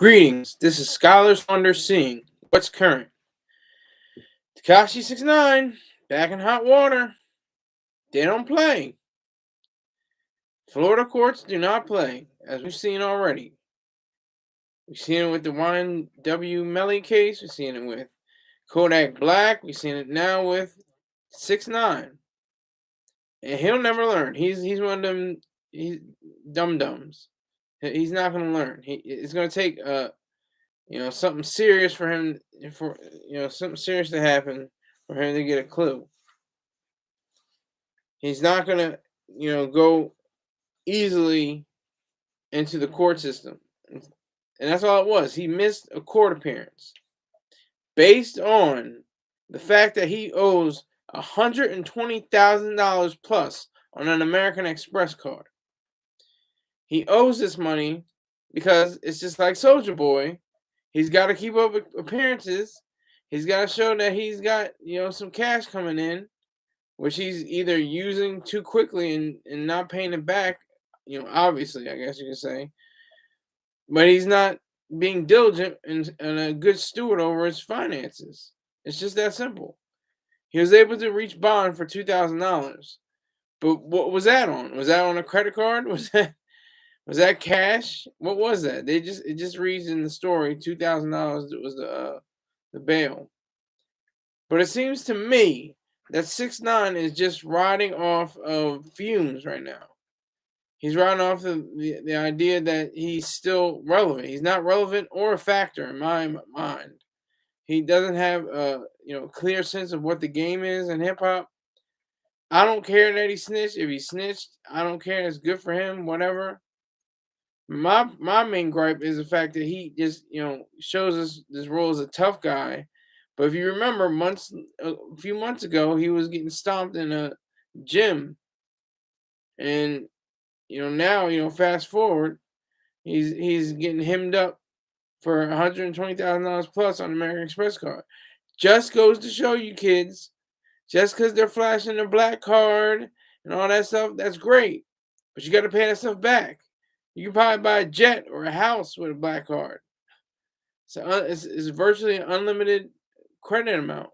Greetings. This is Scholars Wonder seeing what's current. Tekashi 69 back in hot water. They don't play. Florida courts do not play, as we've seen already. We've seen it with the YNW Melly case. We've seen it with Kodak Black. We've seen it now with 6ix9ine. And he'll never learn. He's one of them dum dums. He's not going to learn. It's going to take something serious for him, for something serious to happen for him to get a clue. He's not gonna, go easily into the court system, and that's all it was. He missed a court appearance based on the fact that he owes $120,000 plus on an American Express card. He owes this money because it's just like Soldier Boy. He's got to keep up appearances. He's got to show that he's got, some cash coming in, which he's either using too quickly and not paying it back, obviously, I guess you could say. But he's not being diligent and a good steward over his finances. It's just that simple. He was able to reach bond for $2,000. But what was that on? Was that on a credit card? Was that cash? What was that? It just reads in the story $2,000 was the bail. But it seems to me that 6ix9ine is just riding off of fumes right now. He's riding off the idea that he's still relevant. He's not relevant or a factor in my mind. He doesn't have a clear sense of what the game is in hip hop. I don't care that he snitched. If he snitched, I don't care. It's good for him. Whatever. My main gripe is the fact that he just shows us this role as a tough guy, but if you remember a few months ago, he was getting stomped in a gym, and now fast forward, he's getting hemmed up for $120,000 plus on American Express card. Just goes to show you, kids, just because they're flashing their black card and all that stuff, that's great, but you got to pay that stuff back. You can probably buy a jet or a house with a black card. So it's virtually an unlimited credit amount,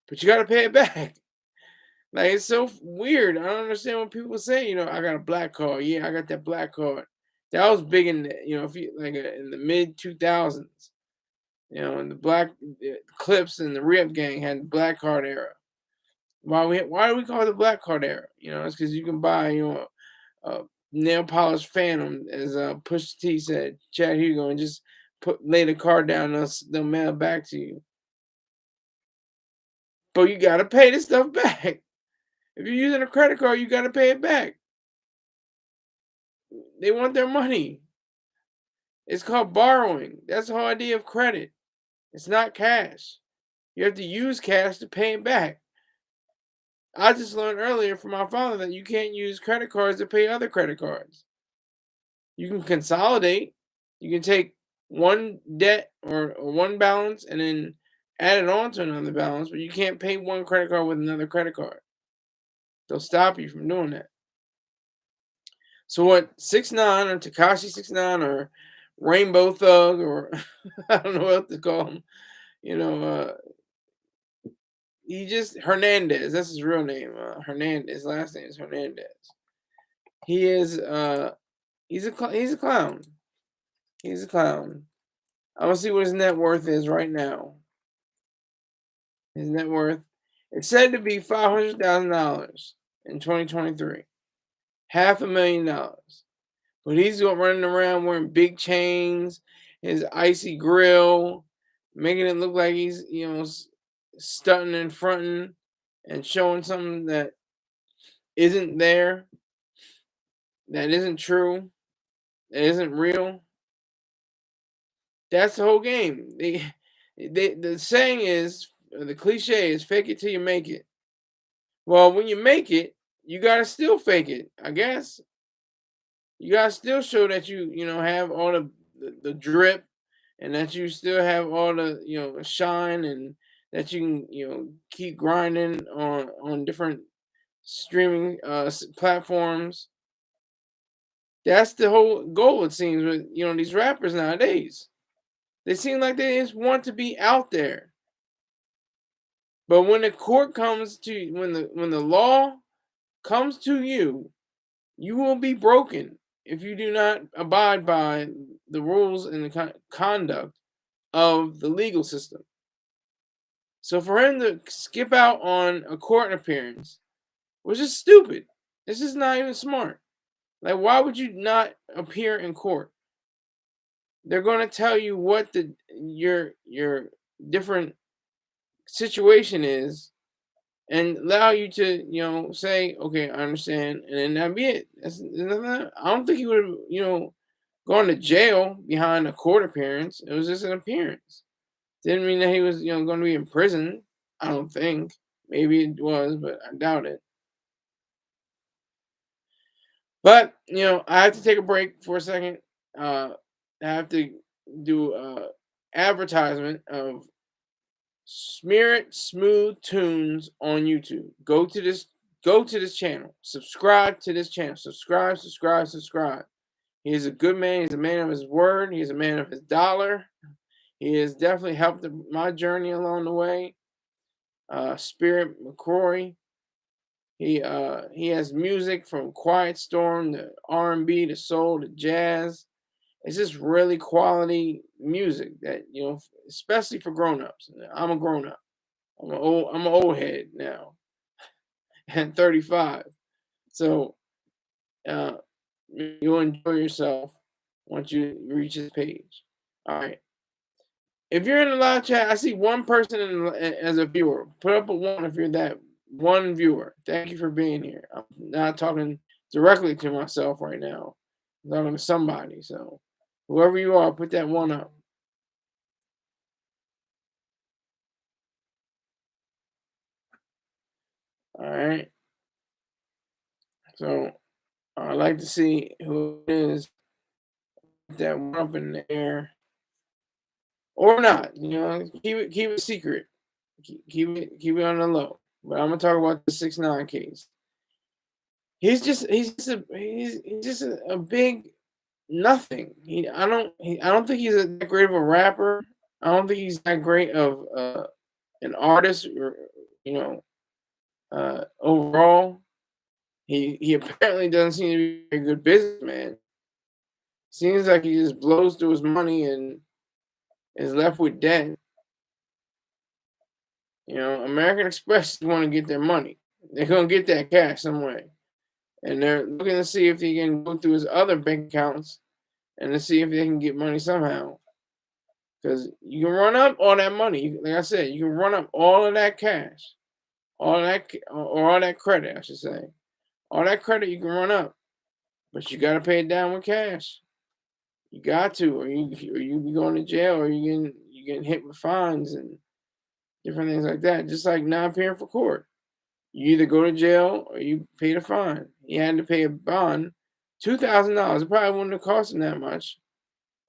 but you got to pay it back. Like, it's so weird. I don't understand when people say, I got a black card. Yeah, I got that black card. That was big in if you in the mid 2000s. And the black Clips and the Re-Up Gang had the black card era. Why do we call it the black card era? It's because you can buy a nail polish Phantom, as Pusha T said, Chad Hugo, and just lay the card down, and they'll mail it back to you. But you gotta pay this stuff back. If you're using a credit card, you gotta pay it back. They want their money. It's called borrowing. That's the whole idea of credit. It's not cash. You have to use cash to pay it back. I just learned earlier from my father that you can't use credit cards to pay other credit cards. You can consolidate. You can take one debt or one balance and then add it on to another balance, but you can't pay one credit card with another credit card. They'll stop you from doing that. So what 6ix9ine or Tekashi 6ix9ine or Rainbow Thug or I don't know what to call him, he just Hernandez. That's his real name. Hernandez. His last name is Hernandez. He is he's a clown. He's a clown. I'm gonna see what his net worth is right now. His net worth, it's said to be $500,000 in 2023, $500,000. But he's running around wearing big chains, his icy grill, making it look like he's stunting and fronting and showing something that isn't there, that isn't true, that isn't real. That's the whole game. The saying is, the cliche is, fake it till you make it. Well, when you make it, you gotta still fake it, I guess. You gotta still show that you have all the drip, and that you still have all the shine, and that you can keep grinding on different streaming platforms. That's the whole goal, it seems, with these rappers nowadays. They seem like they just want to be out there. But when the court comes to when the law comes to you, you will be broken if you do not abide by the rules and the conduct of the legal system. So for him to skip out on a court appearance was just stupid. This is not even smart. Like, why would you not appear in court? They're going to tell you what your different situation is, and allow you to say, okay, I understand, and then that be it. I don't think he would have gone to jail behind a court appearance. It was just an appearance. Didn't mean that he was going to be in prison. I don't think. Maybe it was, but I doubt it. But I have to take a break for a second. I have to do advertisement of Smear Smooth Tunes on YouTube. Go to this channel. Subscribe to this channel. Subscribe, subscribe, subscribe. He is a good man. He's a man of his word. He's a man of his dollar. He has definitely helped my journey along the way. Spirit McCrory. He has music from Quiet Storm to R&B to soul to jazz. It's just really quality music that especially for grown-ups. I'm a grown-up. I'm an old head now, and 35. So you'll enjoy yourself once you reach this page. All right. If you're in the live chat, I see one person as a viewer. Put up a one if you're that one viewer. Thank you for being here. I'm not talking directly to myself right now. I'm talking to somebody. So whoever you are, put that one up. All right. So I'd like to see who it is. Put that one up in the air. Or not. Keep it secret. Keep it on the low. But I'm gonna talk about the 6ix9ine case. He's just a big nothing. I don't think he's that great of a rapper. I don't think he's that great of an artist, or overall. He apparently doesn't seem to be a good businessman. Seems like he just blows through his money and is left with debt. American Express want to get their money. They're gonna get that cash some way, and they're looking to see if they can go through his other bank accounts and to see if they can get money somehow. Because you can run up all that money. Like I said, you can run up all of that cash, all that credit, I should say. All that credit you can run up, but you got to pay it down with cash. You got to, or you be going to jail, or you getting hit with fines and different things like that. Just like not appearing for court, you either go to jail or you pay the fine. He had to pay a bond, $2,000. It probably wouldn't have cost him that much.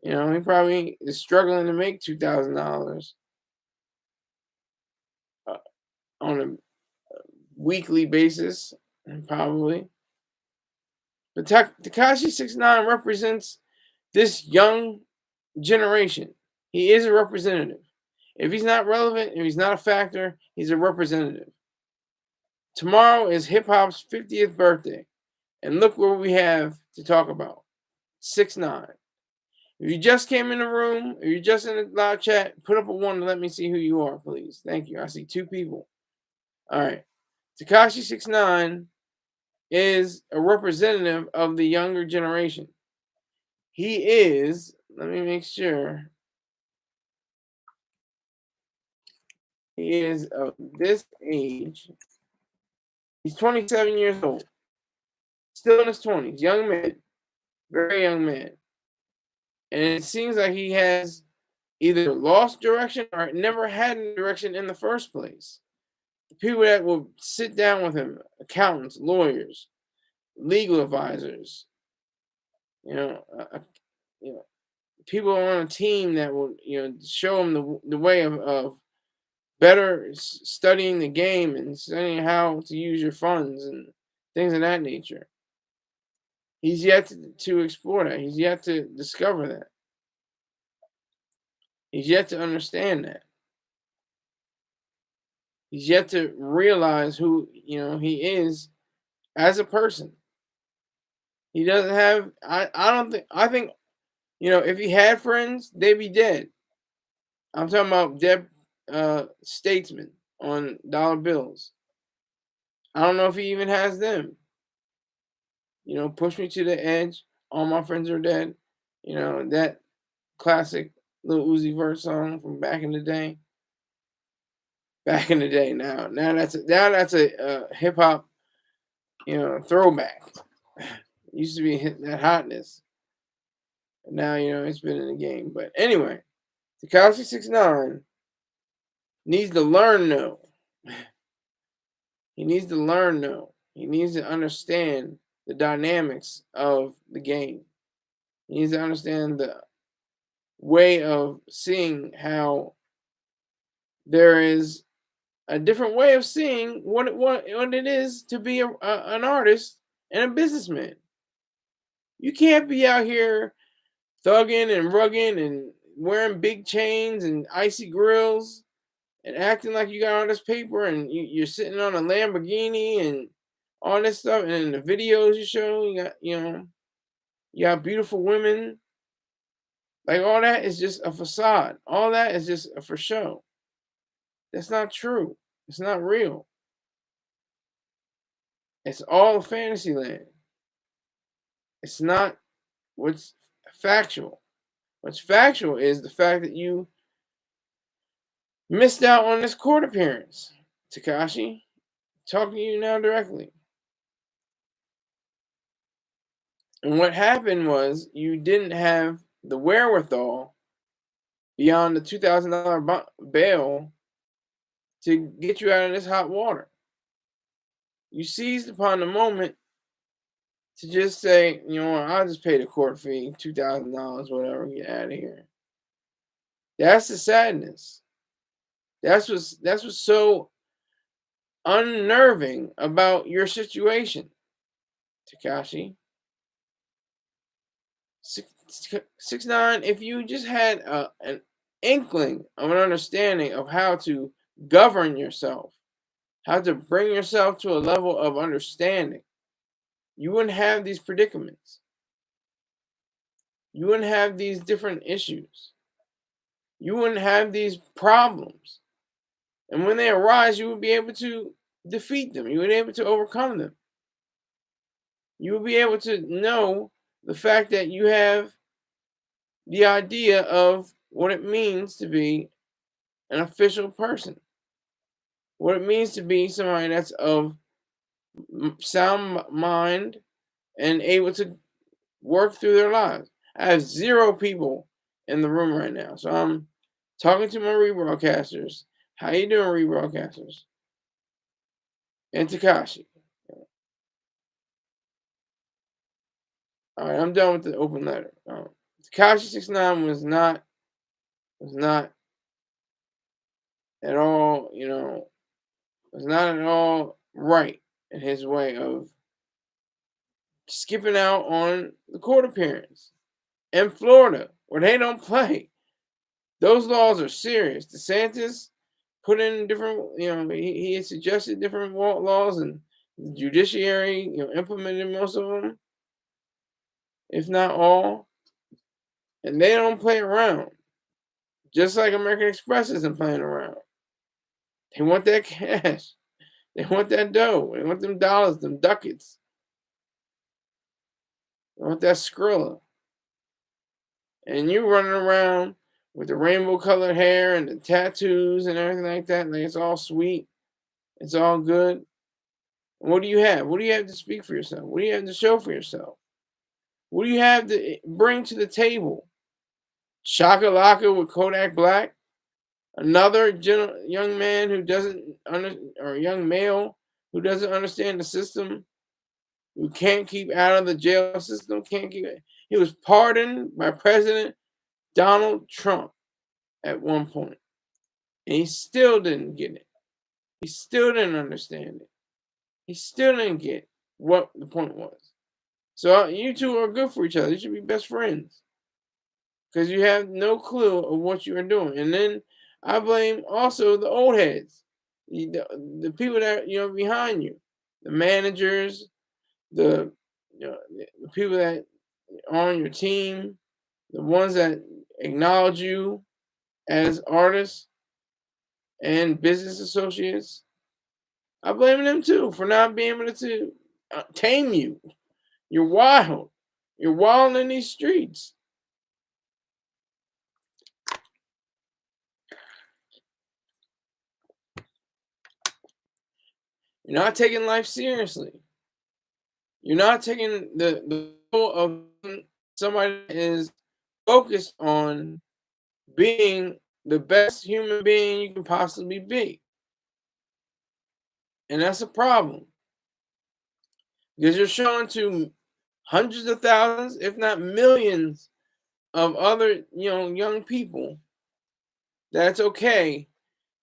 He probably is struggling to make $2,000 on a weekly basis, probably. But Tekashi 6ix9ine represents this young generation. He is a representative. If he's not relevant, if he's not a factor, he's a representative. Tomorrow is hip hop's 50th birthday, and look what we have to talk about. 6ix9ine. If you just came in the room, or you're just in the live chat, put up a one to let me see who you are, please. Thank you. I see 2 people. All right. Tekashi 6ix9ine is a representative of the younger generation. He is, let me make sure. He is of this age. He's 27 years old. Still in his 20s. Young man. Very young man. And it seems like he has either lost direction or never had any direction in the first place. The people that will sit down with him, accountants, lawyers, legal advisors, people on a team that will, show him the way of better studying the game and studying how to use your funds and things of that nature. He's yet to explore that. He's yet to discover that. He's yet to understand that. He's yet to realize who he is as a person. He doesn't have. I don't think. I think if he had friends, they'd be dead. I'm talking about dead statesmen on dollar bills. I don't know if he even has them. Push me to the edge. All my friends are dead. That classic Lil Uzi Vert song from back in the day. Back in the day. Now that's a hip hop throwback. Used to be that hotness. And now it's been in the game. But anyway, Tekashi 69 needs to learn no. He needs to learn no. He needs to understand the dynamics of the game. He needs to understand the way of seeing how there is a different way of seeing what it is to be an artist and a businessman. You can't be out here thugging and rugging and wearing big chains and icy grills and acting like you got all this paper and you're sitting on a Lamborghini and all this stuff. And in the videos you show, you got beautiful women. Like all that is just a facade. All that is just for show. That's not true. It's not real. It's all fantasy land. It's not what's factual. What's factual is the fact that you missed out on this court appearance. Tekashi, talking to you now directly. And what happened was you didn't have the wherewithal beyond the $2,000 bail to get you out of this hot water. You seized upon the moment to just say, I'll just pay the court fee, $2,000, whatever, get out of here. That's the sadness. That's what's so unnerving about your situation, Tekashi. 6ix9ine, if you just had an inkling of an understanding of how to govern yourself, how to bring yourself to a level of understanding, you wouldn't have these predicaments. You wouldn't have these different issues. You wouldn't have these problems. And when they arise, you would be able to defeat them. You would be able to overcome them. You would be able to know the fact that you have the idea of what it means to be an official person, what it means to be somebody that's of sound mind and able to work through their lives. I have 0 people in the room right now, so I'm talking to my rebroadcasters. How you doing, rebroadcasters? And Tekashi. All right, I'm done with the open letter. Tekashi 69 was not at all, was not at all right in his way of skipping out on the court appearance in Florida where they don't play. Those laws are serious. DeSantis put in different, he had suggested different laws, and the judiciary, implemented most of them, if not all. And they don't play around. Just like American Express isn't playing around. They want that cash. They want that dough. They want them dollars, them ducats. They want that Skrilla. And you running around with the rainbow colored hair and the tattoos and everything like that. Like it's all sweet. It's all good. And what do you have? What do you have to speak for yourself? What do you have to show for yourself? What do you have to bring to the table? Shaka Laka with Kodak Black? Another young man who doesn't or young male who doesn't understand the system, who can't keep out of the jail system, can't keep it. He was pardoned by President Donald Trump at one point, and he still didn't get it. He still didn't understand it. He still didn't get what the point was. So you two are good for each other. You should be best friends. because you have no clue of what you are doing. And then I blame also the old heads, the people that behind you, the managers, the the people that are on your team, the ones that acknowledge you as artists and business associates. I blame them too for not being able to tame you. You're wild. You're wild in these streets. You're not taking life seriously. You're not taking the role of somebody that is focused on being the best human being you can possibly be. And that's a problem because you're showing to hundreds of thousands, if not millions, of other young people that it's okay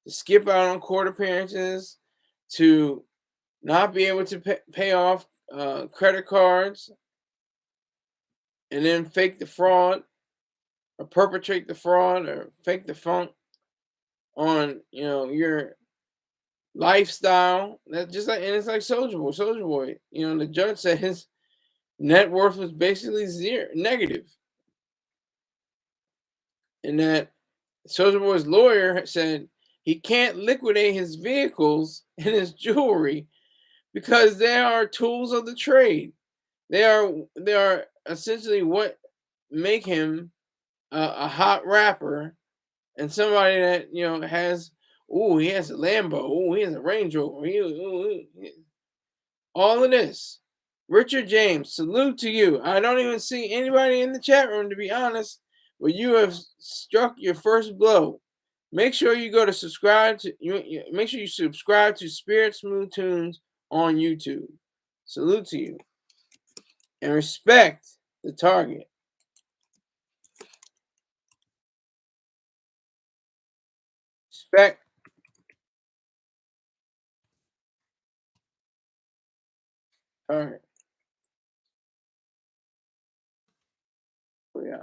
to skip out on court appearances, to not be able to pay off credit cards, and then fake the fraud or perpetrate the fraud or fake the funk on your lifestyle. That's just like, and it's like Soldier Boy. Soldier Boy, the judge said his net worth was basically zero, negative, and that Soldier Boy's lawyer said he can't liquidate his vehicles and his jewelry because they are tools of the trade. They are essentially what make him a hot rapper and somebody that has. Oh, he has a Lambo. Oh, he has a Range Rover. All of this. Richard James, salute to you. I don't even see anybody in the chat room, to be honest, but you have struck your first blow. Make sure you go to subscribe to make sure you subscribe to Spirit Smooth Tunes on YouTube. Salute to you. And respect the target. Respect. Target. Yeah.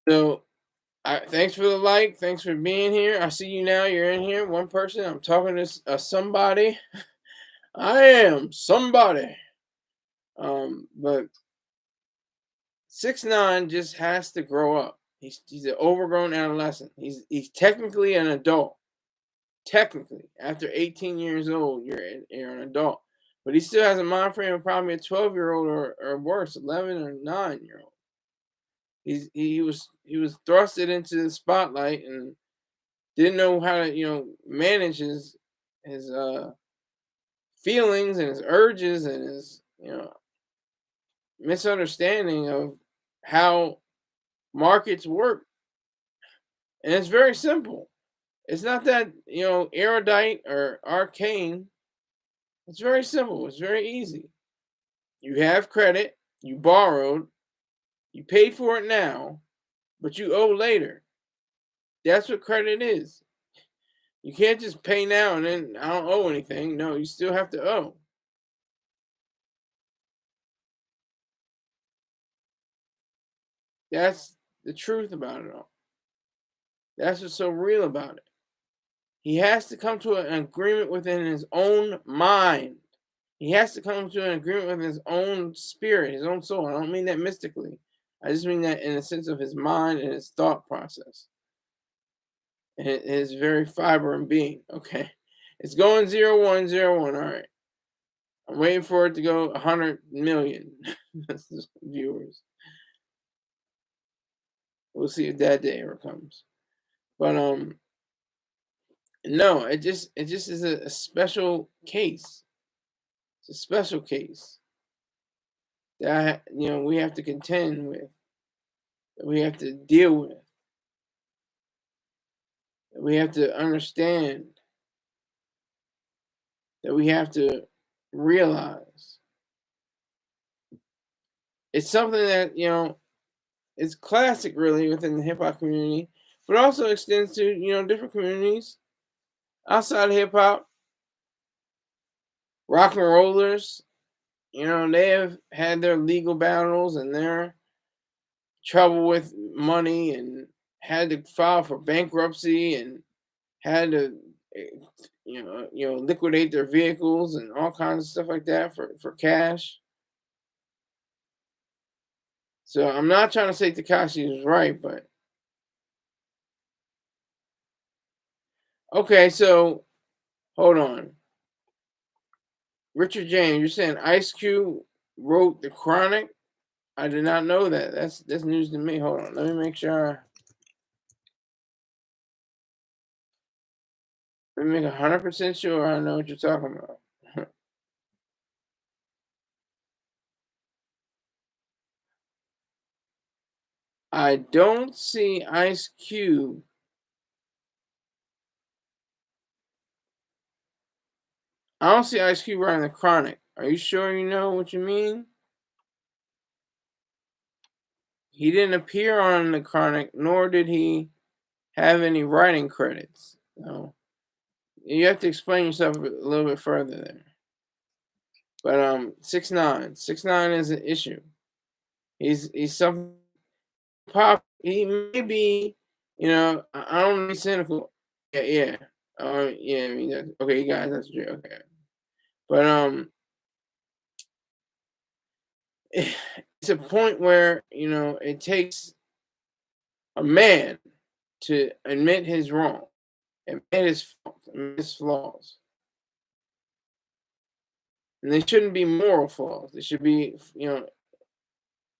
So thanks for the like. Thanks for being here. I see you now. You're in here. One person. I'm talking to somebody. I am somebody. But 6ix9ine just has to grow up. He's an overgrown adolescent. He's technically an adult. Technically, after 18 years old, you're an adult. But he still has a mind frame of probably a 12-year-old or worse, 11 or 9-year-old. He was thrusted into the spotlight and didn't know how to manage his feelings and his urges and his misunderstanding of how markets work. And it's very simple. It's not that erudite or arcane. It's very simple. It's very easy. You have credit, you borrowed, you paid for it now, but you owe later. That's what credit is. You can't just pay now and then I don't owe anything. No, you still have to owe. That's the truth about it all. That's what's so real about it. He has to come to an agreement within his own mind. He has to come to an agreement with his own spirit, his own soul. I don't mean that mystically. I just mean that in the sense of his mind and his thought process. And his very fiber and being. Okay. It's going 0101. All right. I'm waiting for it to go 100 million viewers. We'll see if that day ever comes. But no, it just is a special case. It's a special case that we have to contend with, that we have to deal with, that we have to understand, that we have to realize. It's something that it's classic really within the hip hop community, but also extends to different communities outside of hip hop, rock and rollers, they have had their legal battles and their trouble with money and had to file for bankruptcy and had to eh, liquidate their vehicles and all kinds of stuff like that for cash. So I'm not trying to say Tekashi was right, but okay. So hold on, Richard James, you're saying Ice Cube wrote the Chronic? I did not know that. That's news to me. Hold on, let me make sure. Let me make 100% sure I know what you're talking about. I don't see Ice Cube. I don't see Ice Cube writing the Chronic. Are you sure you know what you mean? He didn't appear on the Chronic, nor did he have any writing credits. No, you have to explain yourself a little bit further there. But 6ix9ine is an issue. He's something pop. He may be, I don't be cynical. Yeah, yeah. Yeah. I mean, okay, you guys, that's true. Okay, but it's a point where it takes a man to admit his wrong, admit his fault, admit his flaws, and they shouldn't be moral flaws. They should be,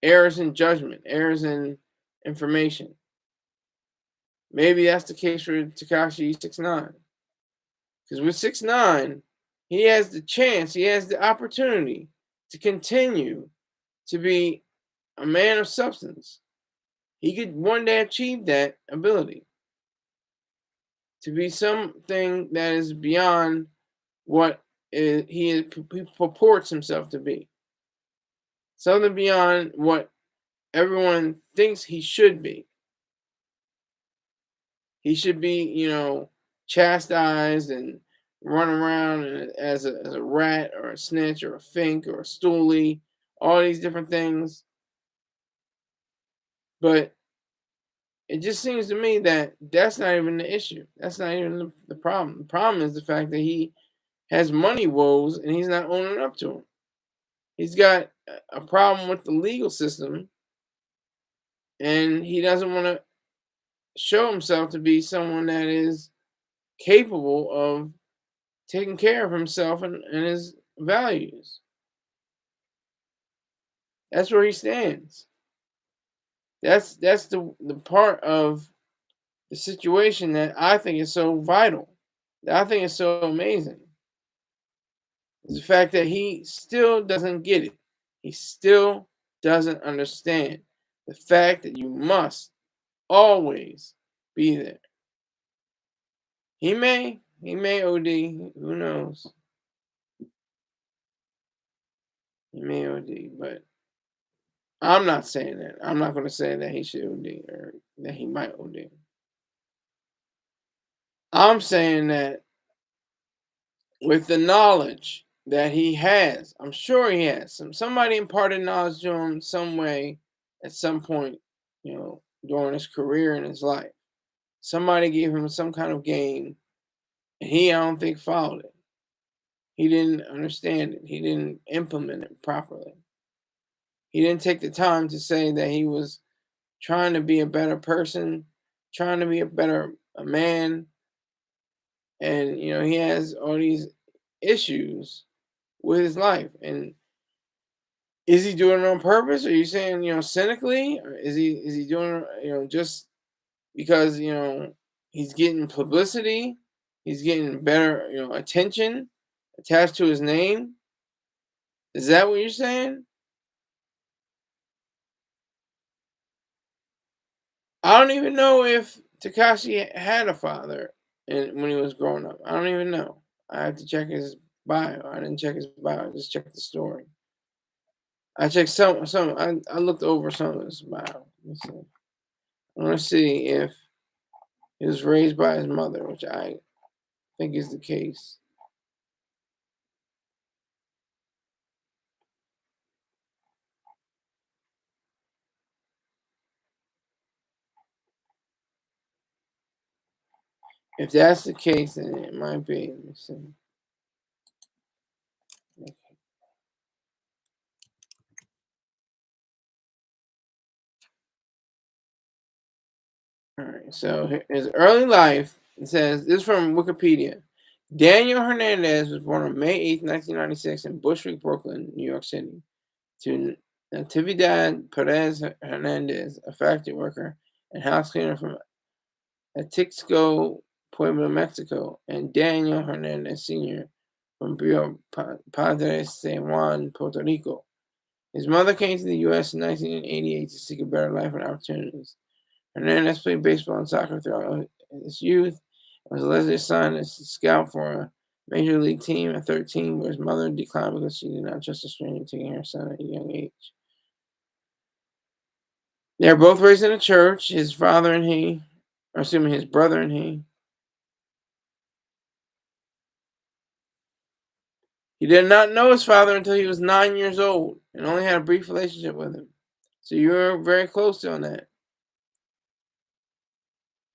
errors in judgment, errors in information. Maybe that's the case for Tekashi 6ix9ine, because with 6ix9ine, he has the chance, he has the opportunity to continue to be a man of substance. He could one day achieve that ability to be something that is beyond what he purports himself to be. Something beyond what everyone thinks he should be. He should be, chastised and run around as a rat or a snitch or a fink or a stoolie, all these different things. But it just seems to me that that's not even the issue. That's not even the problem. The problem is the fact that he has money woes and he's not owning up to them. He's got a problem with the legal system and he doesn't want to show himself to be someone that is capable of taking care of himself and his values. That's where he stands. That's the part of the situation that I think is so vital. That I think is so amazing. Is the fact that he still doesn't get it. He still doesn't understand the fact that you must always be there. He may OD. Who knows? He may OD, but I'm not saying that. I'm not going to say that he should OD or that he might OD. I'm saying that with the knowledge that he has, I'm sure he has somebody imparted knowledge to him some way at some point, during his career and his life. Somebody gave him some kind of game, and I don't think, followed it. He didn't understand it. He didn't implement it properly. He didn't take the time to say that he was trying to be a better person, trying to be a man, and he has all these issues with his life. And is he doing it on purpose? Are you saying cynically? Or is he doing it just because he's getting publicity, he's getting better attention attached to his name? Is that what you're saying? I don't even know if Tekashi had a father when he was growing up. I don't even know. I have to check his bio. I didn't check his bio. I just checked the story. I checked some. I looked over some of his bio. Let's see. I want to see if he was raised by his mother, which I think is the case. If that's the case, then it might be. Let me see. All right. So his early life, it says, this is from Wikipedia. Daniel Hernandez was born on May 8th, 1996 in Bushwick, Brooklyn, New York City, to Natividad Perez Hernandez, a factory worker and house cleaner from Atixco, Pueblo, Mexico, and Daniel Hernandez Sr. from Rio Padre San Juan, Puerto Rico. His mother came to the U.S. in 1988 to seek a better life and opportunities. Hernandez played baseball and soccer throughout his youth and was allegedly assigned as a scout for a major league team at 13, where his mother declined because she did not trust a stranger taking her son at a young age. They were both raised in a church, his brother and he. He did not know his father until he was 9 years old and only had a brief relationship with him. So you were very close on that.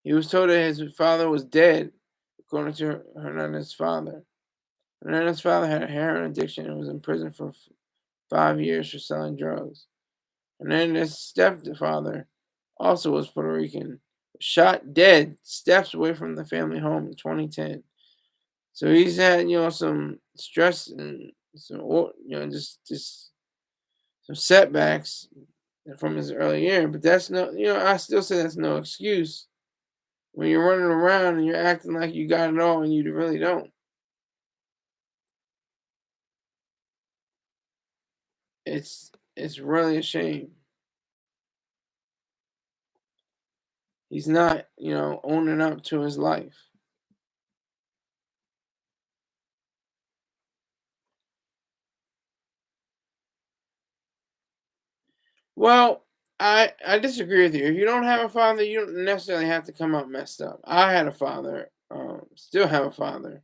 He was told that his father was dead, according to Hernandez's father. Hernandez's father had a heroin addiction and was in prison for 5 years for selling drugs. Hernandez's stepfather also was Puerto Rican, shot dead steps away from the family home in 2010. So he's had, some stress and some, just some setbacks from his early year. But that's no, I still say that's no excuse when you're running around and you're acting like you got it all and you really don't. It's really a shame. He's not, owning up to his life. Well, I disagree with you. If you don't have a father, you don't necessarily have to come up messed up. I had a father, still have a father.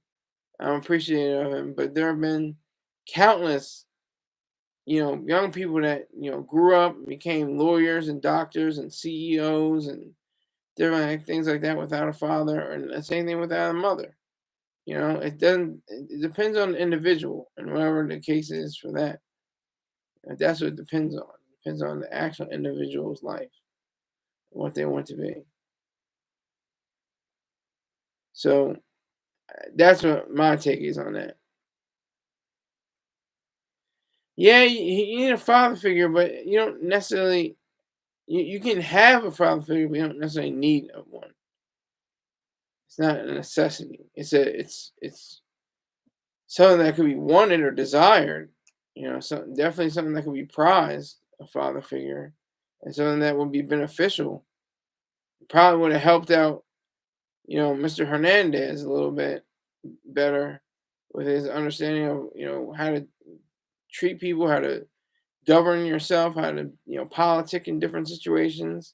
I'm appreciative of him, but there have been countless, young people that grew up, and became lawyers and doctors and CEOs and different things like that without a father, and the same thing without a mother. It doesn't. It depends on the individual and whatever the case is for that. And that's what it depends on. It depends on the actual individual's life, what they want to be. So that's what my take is on that. Yeah, you need a father figure, but you don't necessarily. You can have a father figure, but you don't necessarily need one. It's not a necessity. It's something that could be wanted or desired. Definitely something that could be prized. A father figure, and something that would be beneficial. Probably would have helped out, Mr. Hernandez a little bit better with his understanding of, how to treat people, how to govern yourself, how to, politic in different situations.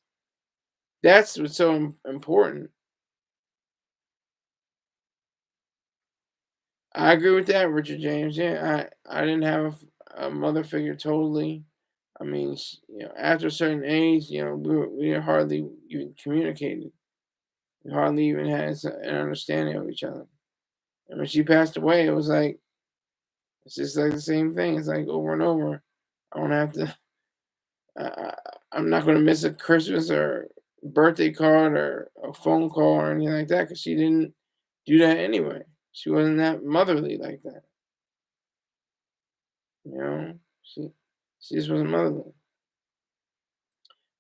That's what's so important. I agree with that, Richard James. Yeah, I didn't have a mother figure totally. I mean, after a certain age, we hardly even communicated. We hardly even had an understanding of each other. And when she passed away, it was like it's just like the same thing. It's like over and over. I don't have to. I, I, I'm not going to miss a Christmas or birthday card or a phone call or anything like that because she didn't do that anyway. She wasn't that motherly like that. You know, she just wasn't motherly.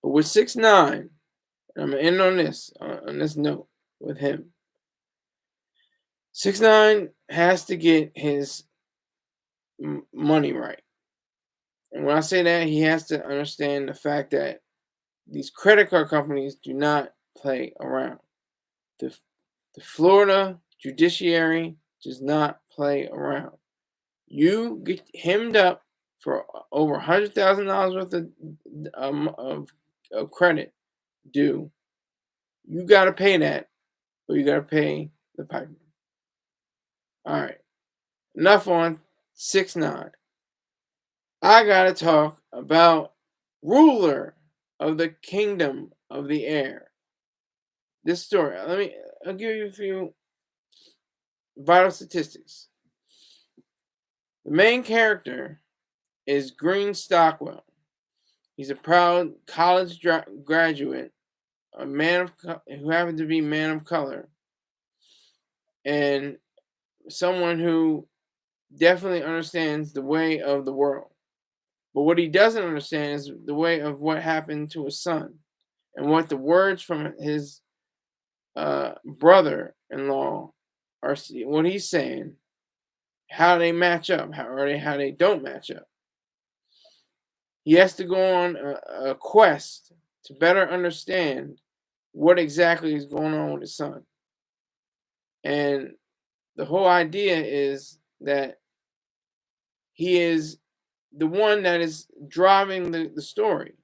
But with 6'9", and I'm gonna end on this note with him. 6'9" has to get his money right, and when I say that, he has to understand the fact that these credit card companies do not play around. The the Florida judiciary does not play around. You get hemmed up for over $100,000 worth of credit due. You got to pay that, or you got to pay the piper. All right. Enough on 6'9". I got to talk about ruler of the kingdom of the air. this story. I'll give you a few vital statistics. The main character is Green Stockwell. He's a proud college graduate, a man of who happened to be man of color, and someone who definitely understands the way of the world. But what he doesn't understand is the way of what happened to his son, and what the words from his brother-in-law are, what he's saying, how they match up, how they don't match up. He has to go on a quest to better understand what exactly is going on with his son. And the whole idea is that he is the one that is driving the story.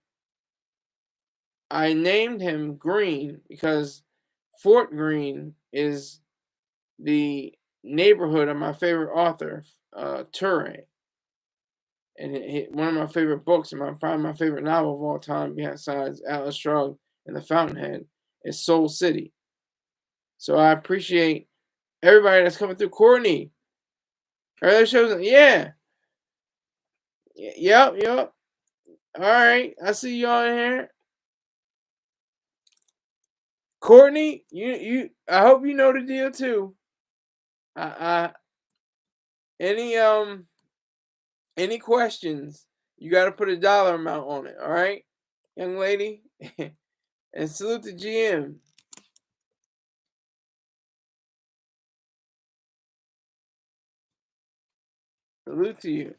I named him Green because Fort Greene is the neighborhood of my favorite author, Ture. And one of my favorite books, and probably my favorite novel of all time, besides Atlas Shrugged and The Fountainhead, is Soul City. So I appreciate everybody that's coming through. Courtney, other shows, yeah, yep. All right, I see y'all in here. Courtney, I hope you know the deal too. Any any questions? You got to put a dollar amount on it. All right, young lady, and salute to GM. Salute to you.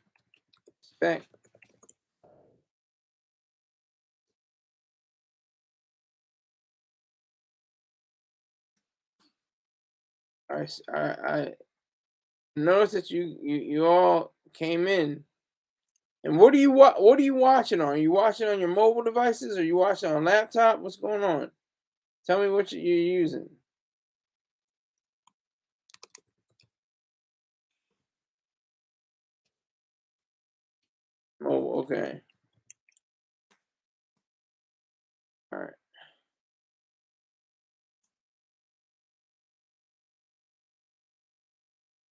Respect. I noticed that you all came in. And what are you watching on? Are you watching on your mobile devices? Or are you watching on a laptop? What's going on? Tell me what you're using. Oh, okay. All right.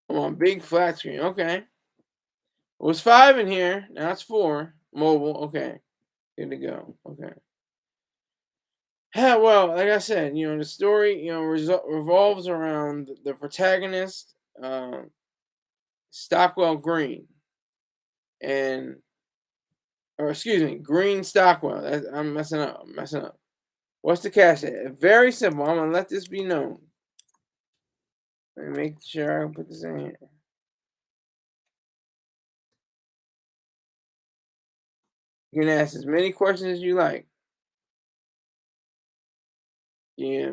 I'm on big flat screen. Okay. It was 5 in here. Now it's 4. Mobile. Okay. Good to go. Okay. Yeah, well, like I said, the story, revolves around the protagonist, Stockwell Green, and, or excuse me, Green Stockwell. I'm messing up. What's the cash at? Very simple. I'm gonna let this be known. Let me make sure I put this in here. You can ask as many questions as you like. Yeah.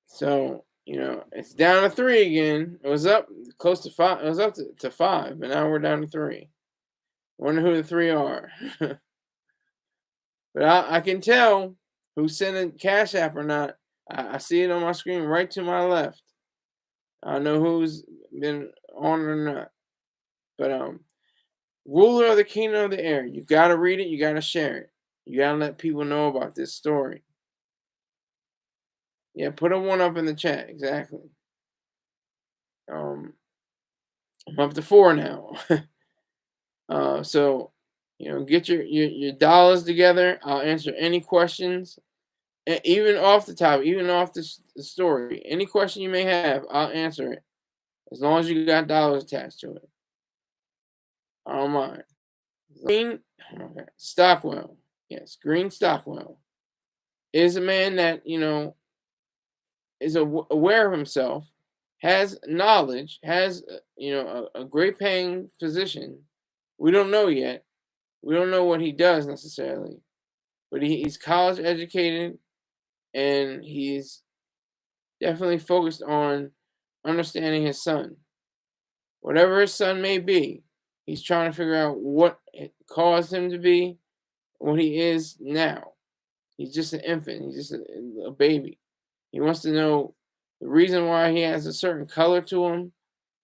So, it's down to 3 again. It was up close to 5. It was up to 5, but now we're down to 3. Wonder who the 3 are. But I can tell who's sending Cash App or not. I see it on my screen right to my left. I know who's been on or not. But Ruler of the Kingdom of the Air. You gotta read it. You gotta share it. You gotta let people know about this story. Yeah, put a 1 up in the chat. Exactly. I'm up to 4 now. So, get your dollars together. I'll answer any questions, even off the top, even off the story. Any question you may have, I'll answer it, as long as you got dollars attached to it. I don't mind. Green Stockwell, yes, Green Stockwell is a man that is aware of himself, has knowledge, has a great paying position. We don't know yet. We don't know what he does necessarily, but he's college educated, and he's definitely focused on understanding his son. Whatever his son may be, he's trying to figure out what it caused him to be what he is now. He's just an infant. He's just a baby. He wants to know the reason why he has a certain color to him.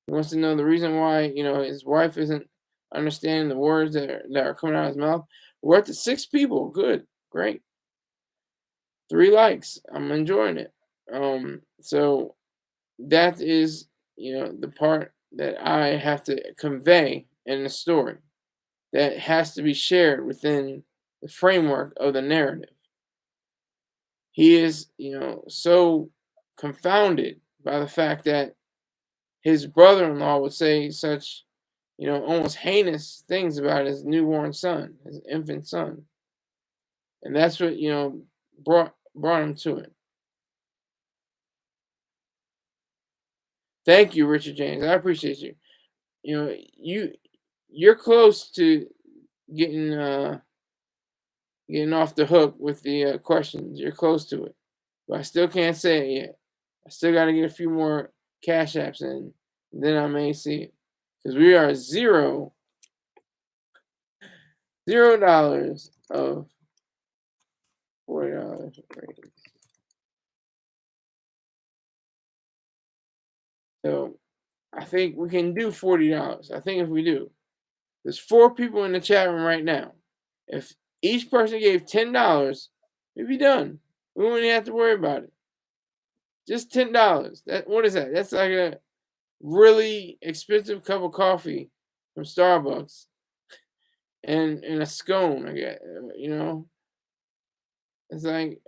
He wants to know the reason why, his wife isn't understanding the words that are coming out of his mouth. We're up to 6 people. Good, great. 3 likes. I'm enjoying it. So that is, the part that I have to convey in the story that has to be shared within the framework of the narrative. He is, so confounded by the fact that his brother-in-law would say such, almost heinous things about his newborn son, his infant son, and that's what brought him to it. Thank you, Richard James. I appreciate you. You're close to getting getting off the hook with the questions. You're close to it, but I still can't say it yet. I still got to get a few more cash apps in, then I may see it because we are $0 of $40 raise. So I think we can do $40. I think if we do, there's 4 people in the chat room right now. If each person gave $10, we'd be done. We wouldn't have to worry about it. Just $10. What is that? That's like a really expensive cup of coffee from Starbucks and a scone. I guess It's like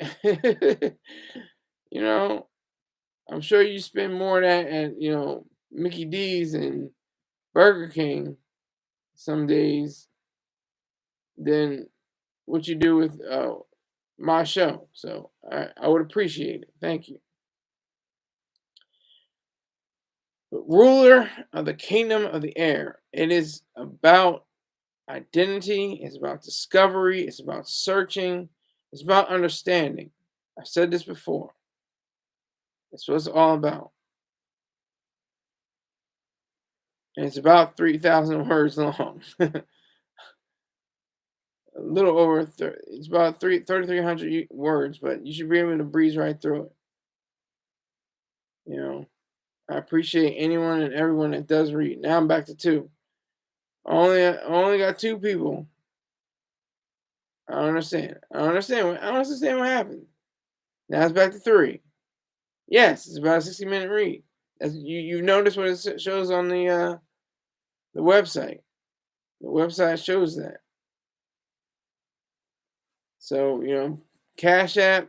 you know. I'm sure you spend more of that at Mickey D's and Burger King some days than what you do with my show. So I would appreciate it. Thank you. But ruler of the kingdom of the air. It is about identity. It's about discovery. It's about searching. It's about understanding. I've said this before. That's what it's all about. And it's about 3,000 words long. A little over, it's about 3,300 words, but you should be able to breeze right through it. I appreciate anyone and everyone that does read. Now I'm back to 2. I only got 2 people. I don't understand. I don't understand what happened. Now it's back to 3. Yes, it's about a 60-minute read. You notice what it shows on the website. The website shows that. So Cash App,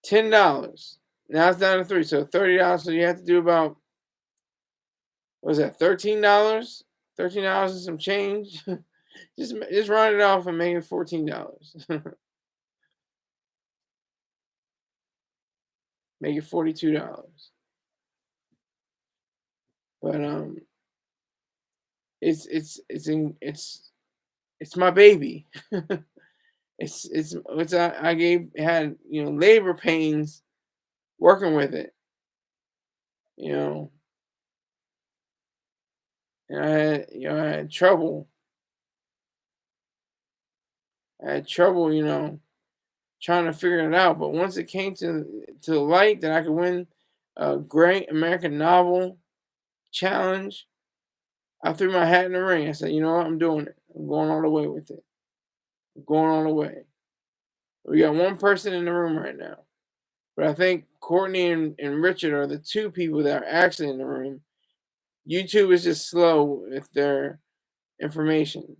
$10. Now it's down to 3, so $30. So you have to do about, what was that, $13? $13 and some change. just round it off and make it $14. Make it $42. But it's my baby. I had labor pains working with it, and I had trouble. Trying to figure it out. But once it came to the light that I could win a Great American Novel Challenge, I threw my hat in the ring. I said, you know what, I'm doing it. I'm going all the way with it. I'm going all the way. We got 1 person in the room right now. But I think Courtney and Richard are the 2 people that are actually in the room. YouTube is just slow with their information.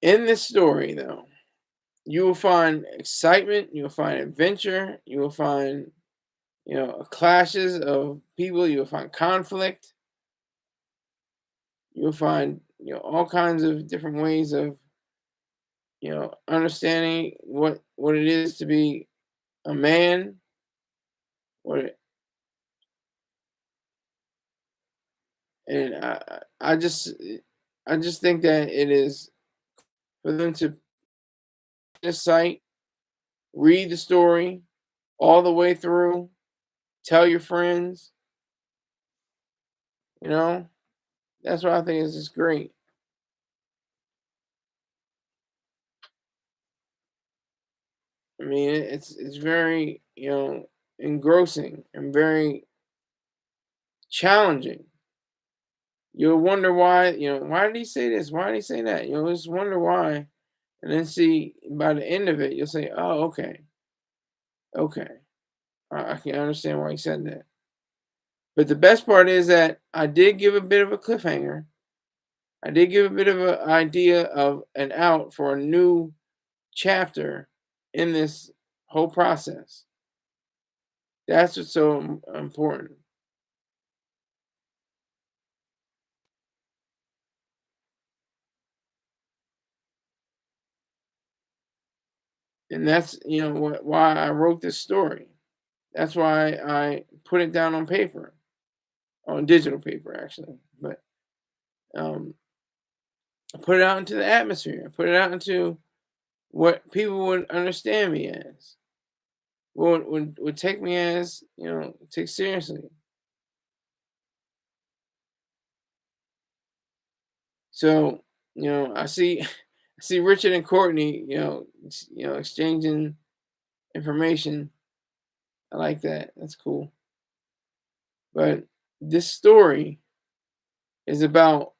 In this story, though, you will find excitement, you will find adventure, you will find, clashes of people, you will find conflict, you will find, all kinds of different ways of, understanding what it is to be a man, and I just think that it is for them to this site, read the story all the way through, tell your friends, that's what I think is just great. I mean, it's very, engrossing and very challenging. You'll wonder why, why did he say this? Why did he say that? You'll just wonder why. And then see by the end of it, you'll say, oh, okay, okay. I can understand why he said that. But the best part is that I did give a bit of a cliffhanger. I did give a bit of an idea of an out for a new chapter in this whole process. That's what's so important. And that's why I wrote this story. That's why I put it down on paper, on digital paper actually. But um, I put it out into the atmosphere. I put it out into what people would understand me as, would take me as, take seriously. So I see, I see Richard and Courtney, exchanging information. I like that. That's cool. But this story is about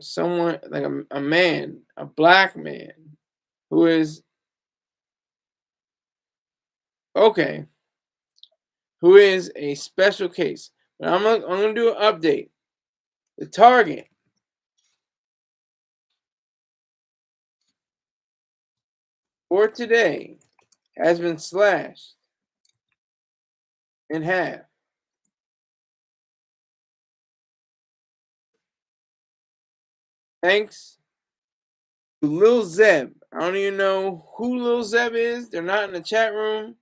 someone like a man, a black man who is okay, who is a special case. But I'm gonna do an update. The target for today has been slashed in half. Thanks to Lil Zeb. I don't even know who Lil Zeb is. They're not in the chat room,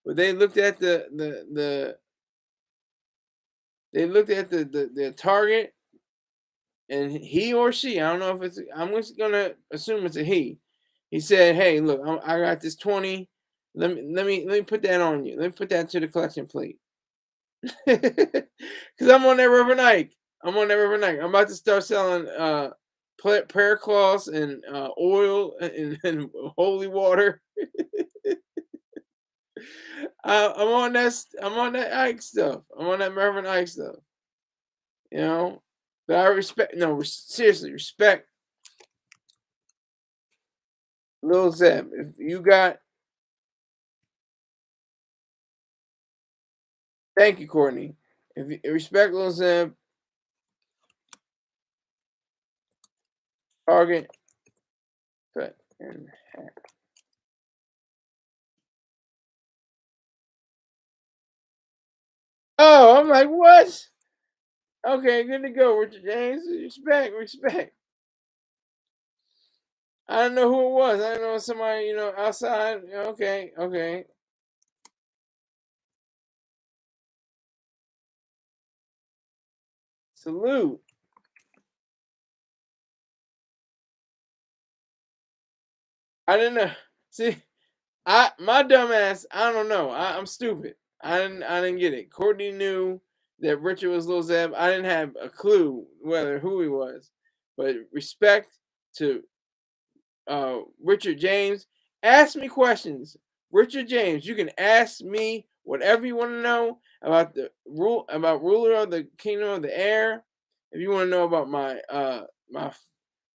but they looked at the target, and he or she, I don't know if it's, I'm just gonna assume it's a he. He said, "Hey, look, I got this 20. Let me put that on you. Let me put that to the collection plate, because I'm on that River Nike. I'm on that River Nike. I'm about to start selling prayer cloths and oil and holy water. I'm on that. I'm on that Ike stuff. I'm on that Reverend Ike stuff. You know, but I respect. No, seriously, respect Lil Zeb. If you got, thank you, Courtney. If you respect Lil Zeb, target cut in half. Oh, I'm like, what? Okay, good to go, Richard James. Respect, respect. I don't know who it was. I don't know somebody, outside. Okay, okay. Salute. I didn't know. See, my dumb ass, I don't know. I'm stupid. I didn't get it. Courtney knew that Richard was Lil Zeb. I didn't have a clue whether who he was. But respect to Richard James. Ask me questions. Richard James, you can ask me whatever you want to know about the ruler of the kingdom of the air. If you want to know about my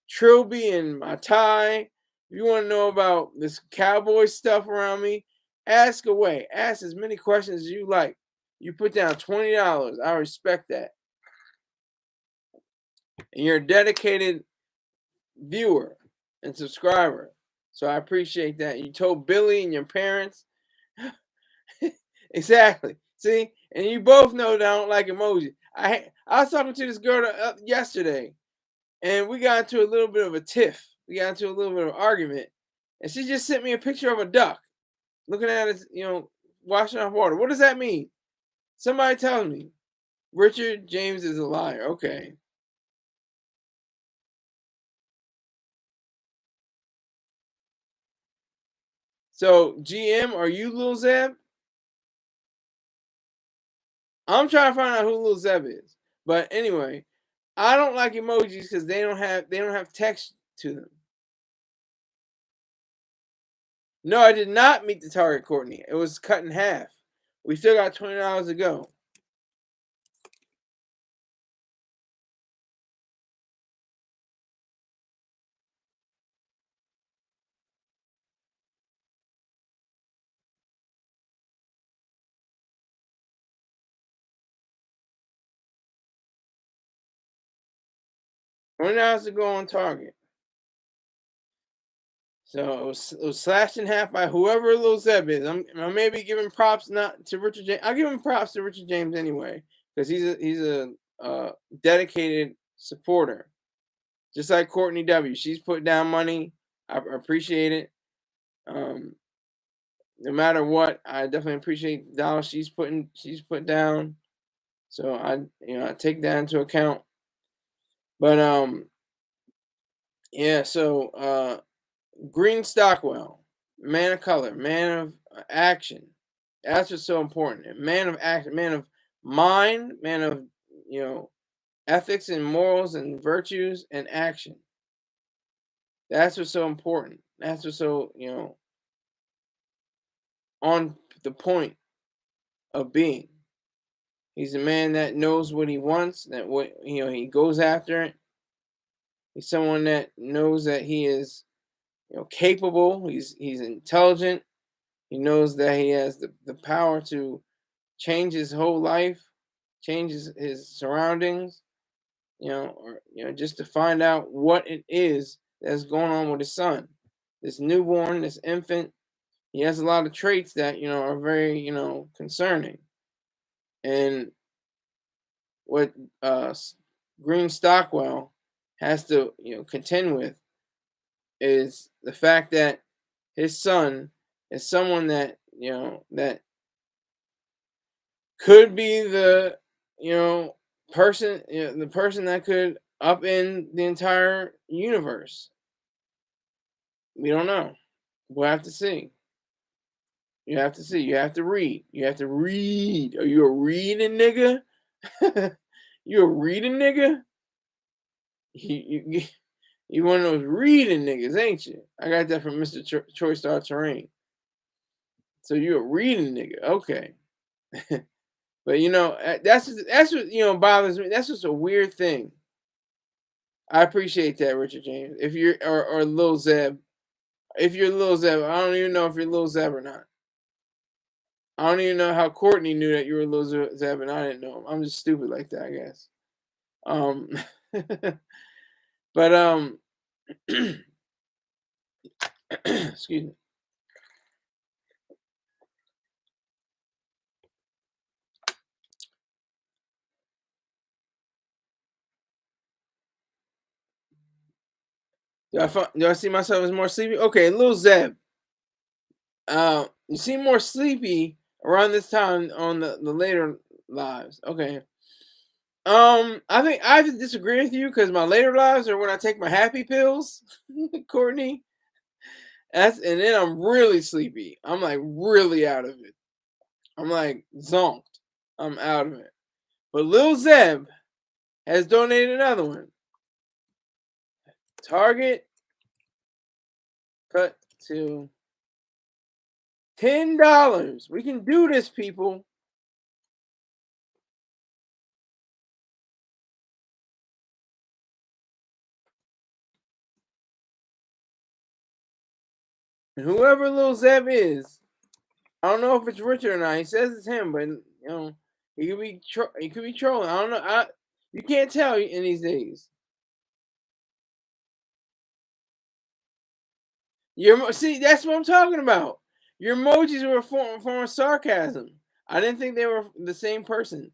trilby and my tie, if you want to know about this cowboy stuff around me, ask away. Ask as many questions as you like. You put down $20. I respect that. And you're a dedicated viewer and subscriber. So I appreciate that. You told Billy and your parents. Exactly. See, and you both know that I don't like emoji. I was talking to this girl yesterday, and we got into a little bit of a tiff. We got into a little bit of an argument, and she just sent me a picture of a duck looking at it, washing off water. What does that mean? Somebody tell me. Richard James is a liar. Okay. So GM, are you Lil Zeb? I'm trying to find out who Lil Zeb is. But anyway, I don't like emojis because they don't have text to them. No, I did not meet the target, Courtney. It was cut in half. We still got $20 to go. $20 to go on target. So it was slashed in half by whoever Lil Zeb is. I may be giving props not to Richard James. I'll give him props to Richard James anyway, because he's a dedicated supporter. Just like Courtney W. She's put down money. I appreciate it. No matter what, I definitely appreciate the dollars she's put down. So I take that into account. But yeah, so Green Stockwell, man of color, man of action. That's what's so important. A man of action, man of mind, man of you know ethics and morals and virtues and action. That's what's so important. That's what's so on the point of being. He's a man that knows what he wants, that what he goes after it. He's someone that knows that he is capable, he's intelligent. He knows that he has the power to change his whole life, change his surroundings, or just to find out what it is that's going on with his son, this newborn, this infant. He has a lot of traits that are very concerning. And what Green Stockwell has to contend with is the fact that his son is someone that that could be the person the person that could upend the entire universe. We don't know. We'll have to see. You have to see. You have to read. You have to read. Are you a reading nigga? You a reading nigga? You one of those reading niggas, ain't you? I got that from Mr. Choice Star Terrain. So you a reading nigga, okay? But that's what bothers me. That's just a weird thing. I appreciate that, Richard James. If you're or Lil Zeb, if you're Lil Zeb, I don't even know if you're Lil Zeb or not. I don't even know how Courtney knew that you were Lil Zeb and I didn't know him. I'm just stupid like that, I guess. Um, but excuse me. Do I see myself as more sleepy? Okay, Lil Zeb. You seem more sleepy around this time on the later lives. Okay. I think I have to disagree with you because my later lives are when I take my happy pills, Courtney. And then I'm really sleepy. I'm like really out of it. I'm like zonked. I'm out of it. But Lil Zeb has donated another one. Target cut to $10. We can do this, people. And whoever Lil Zeb is, I don't know if it's Richard or not. He says it's him, but he could be he could be trolling. I don't know. You can't tell in these days. See, that's what I'm talking about. Your emojis were a form of sarcasm. I didn't think they were the same person.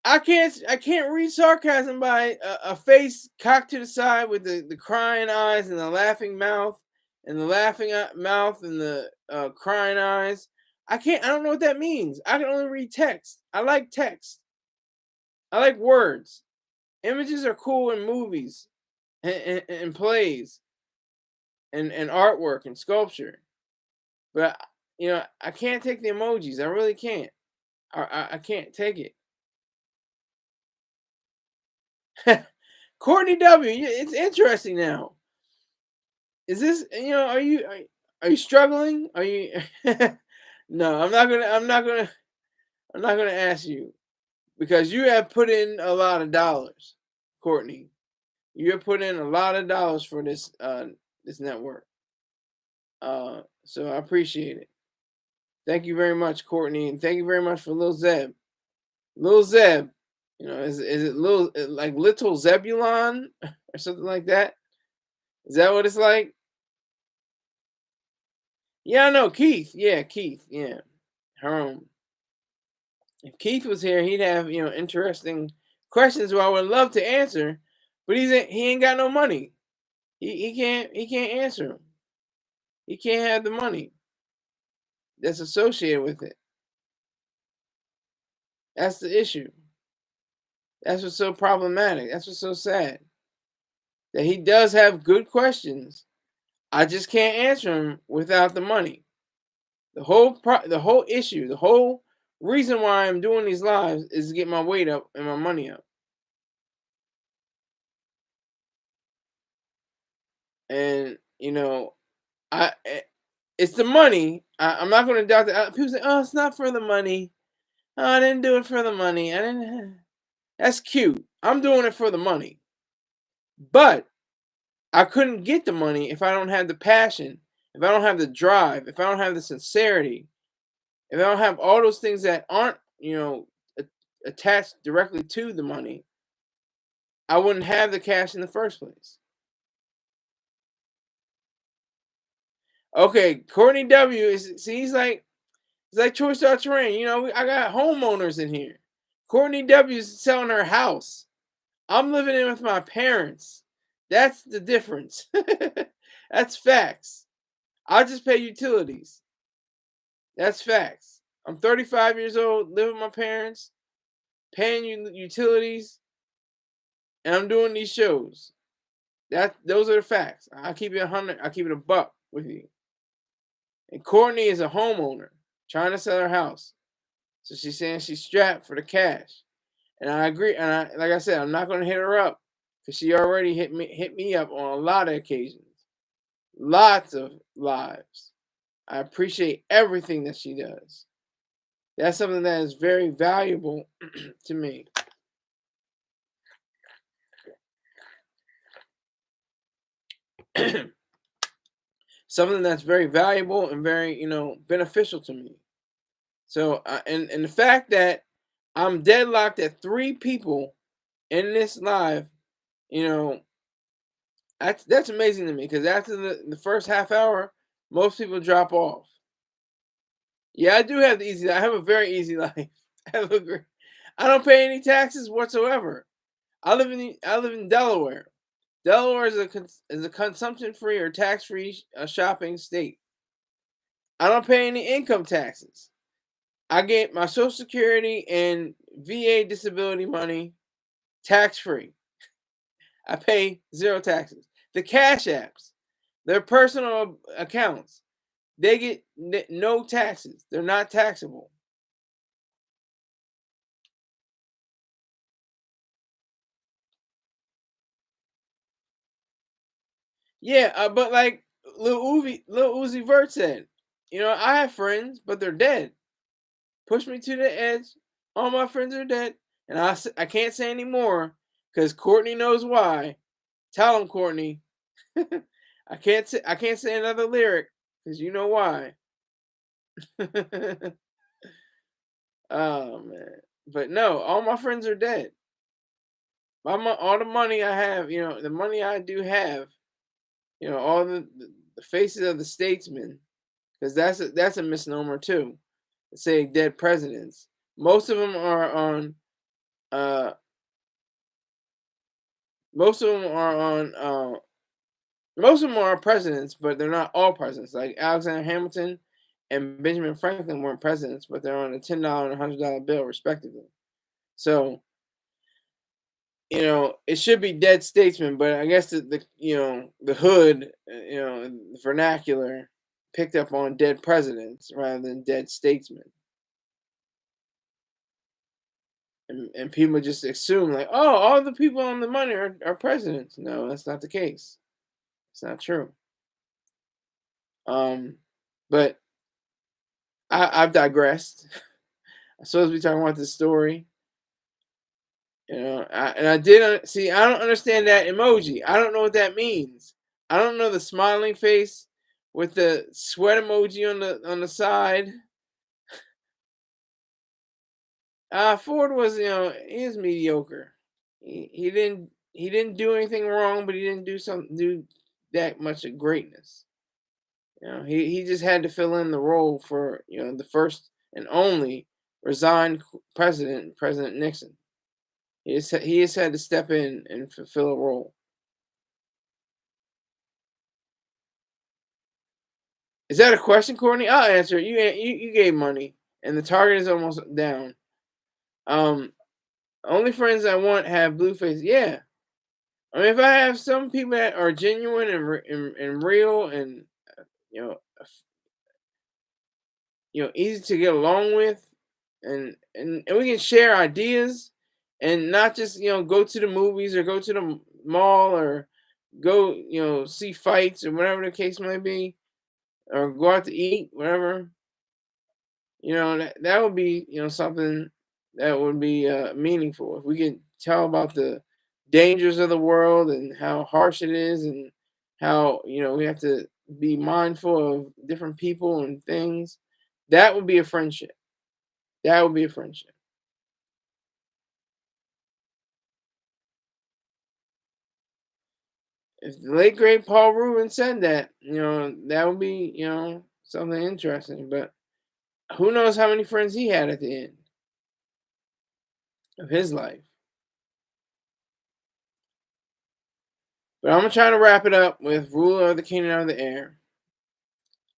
I can't read sarcasm by a face cocked to the side with the crying eyes and the laughing mouth and the laughing mouth and the crying eyes. I can't. I don't know what that means. I can only read text. I like text. I like words. Images are cool in movies and plays and artwork and sculpture. But I can't take the emojis. I really can't. I can't take it. Courtney W. It's interesting now. Is this? Are you? Are you struggling? Are you? No, I'm not gonna. I'm not gonna. I'm not gonna ask you because you have put in a lot of dollars, Courtney. You have put in a lot of dollars for this network. So I appreciate it. Thank you very much, Courtney, and thank you very much for Lil Zeb. Lil Zeb, is it like Little Zebulon or something like that? Is that what it's like? Yeah, I know Keith. Yeah, Keith. Yeah, Herm. If Keith was here, he'd have interesting questions who I would love to answer, but he ain't got no money. He can't answer them. He can't have the money that's associated with it. That's the issue. That's what's so problematic. That's what's so sad. That he does have good questions. I just can't answer them without the money. The whole issue, the whole reason why I'm doing these lives is to get my weight up and my money up. And I it's the money. I'm not going to doubt that. People say, "Oh, it's not for the money. Oh, I didn't do it for the money. I didn't." That's cute. I'm doing it for the money, but I couldn't get the money if I don't have the passion, if I don't have the drive, if I don't have the sincerity, if I don't have all those things that aren't, attached directly to the money. I wouldn't have the cash in the first place. Okay, Courtney W is see he's like Choice Star Terrain. I got homeowners in here. Courtney W is selling her house. I'm living in with my parents. That's the difference. That's facts. I just pay utilities. That's facts. I'm 35 years old, live with my parents, paying utilities, and I'm doing these shows. Those are the facts. I keep it 100. I keep it a buck with you. And Courtney is a homeowner trying to sell her house, so she's saying she's strapped for the cash. And I agree. And like I said, I'm not going to hit her up because she already hit me up on a lot of occasions, lots of lives. I appreciate everything that she does. That's something that is very valuable to me. Something that's very valuable and very, beneficial to me. So, and the fact that I'm deadlocked at 3 people in this live, you know, that's amazing to me because after the first half hour, most people drop off. Yeah, I do have the easy. I have a very easy life. I have a great, I don't pay any taxes whatsoever. I live in Delaware. Delaware is a consumption free or tax free shopping state. I don't pay any income taxes. I get my Social Security and VA disability money tax free. I pay 0 taxes. The Cash Apps, their personal accounts, they get no taxes. They're not taxable. Yeah, but like Lil Uzi Vert said, I have friends, but they're dead. Push me to the edge. All my friends are dead, and I can't say anymore because Courtney knows why. Tell him, Courtney. I can't say another lyric because you know why. Oh man, but no, all my friends are dead. All the money I have, the money I do have, all the faces of the statesmen, because that's a misnomer too. Say dead presidents. Most of them are on. Uh, most of them are on. Most of them are presidents, but they're not all presidents. Like Alexander Hamilton and Benjamin Franklin weren't presidents, but they're on a $10 and $100 bill, respectively. So, it should be dead statesmen, but I guess the hood, the vernacular picked up on dead presidents rather than dead statesmen. And people just assume like, oh, all the people on the money are presidents. No, that's not the case. It's not true. But I've digressed. I'm supposed to be talking about this story. I did see. I don't understand that emoji. I don't know what that means. I don't know the smiling face with the sweat emoji on the side. Ford was, he was mediocre. He didn't do anything wrong, but he didn't do that much of greatness. He just had to fill in the role for the first and only resigned president, President Nixon. He just had to step in and fulfill a role. Is that a question, Courtney? I'll answer it. You gave money, and the target is almost down. Only friends I want have blue faces. Yeah, I mean, if I have some people that are genuine and real and you know easy to get along with, and we can share ideas, and not just go to the movies or go to the mall or go see fights or whatever the case may be, or go out to eat, whatever. That would be something that would be meaningful if we could tell about the dangers of the world and how harsh it is, and how we have to be mindful of different people and things. That would be a friendship. That would be a friendship. If the late great Paul Rubin said that, that would be something interesting. But who knows how many friends he had at the end of his life. But I'm gonna try to wrap it up with ruler of the kingdom of the air.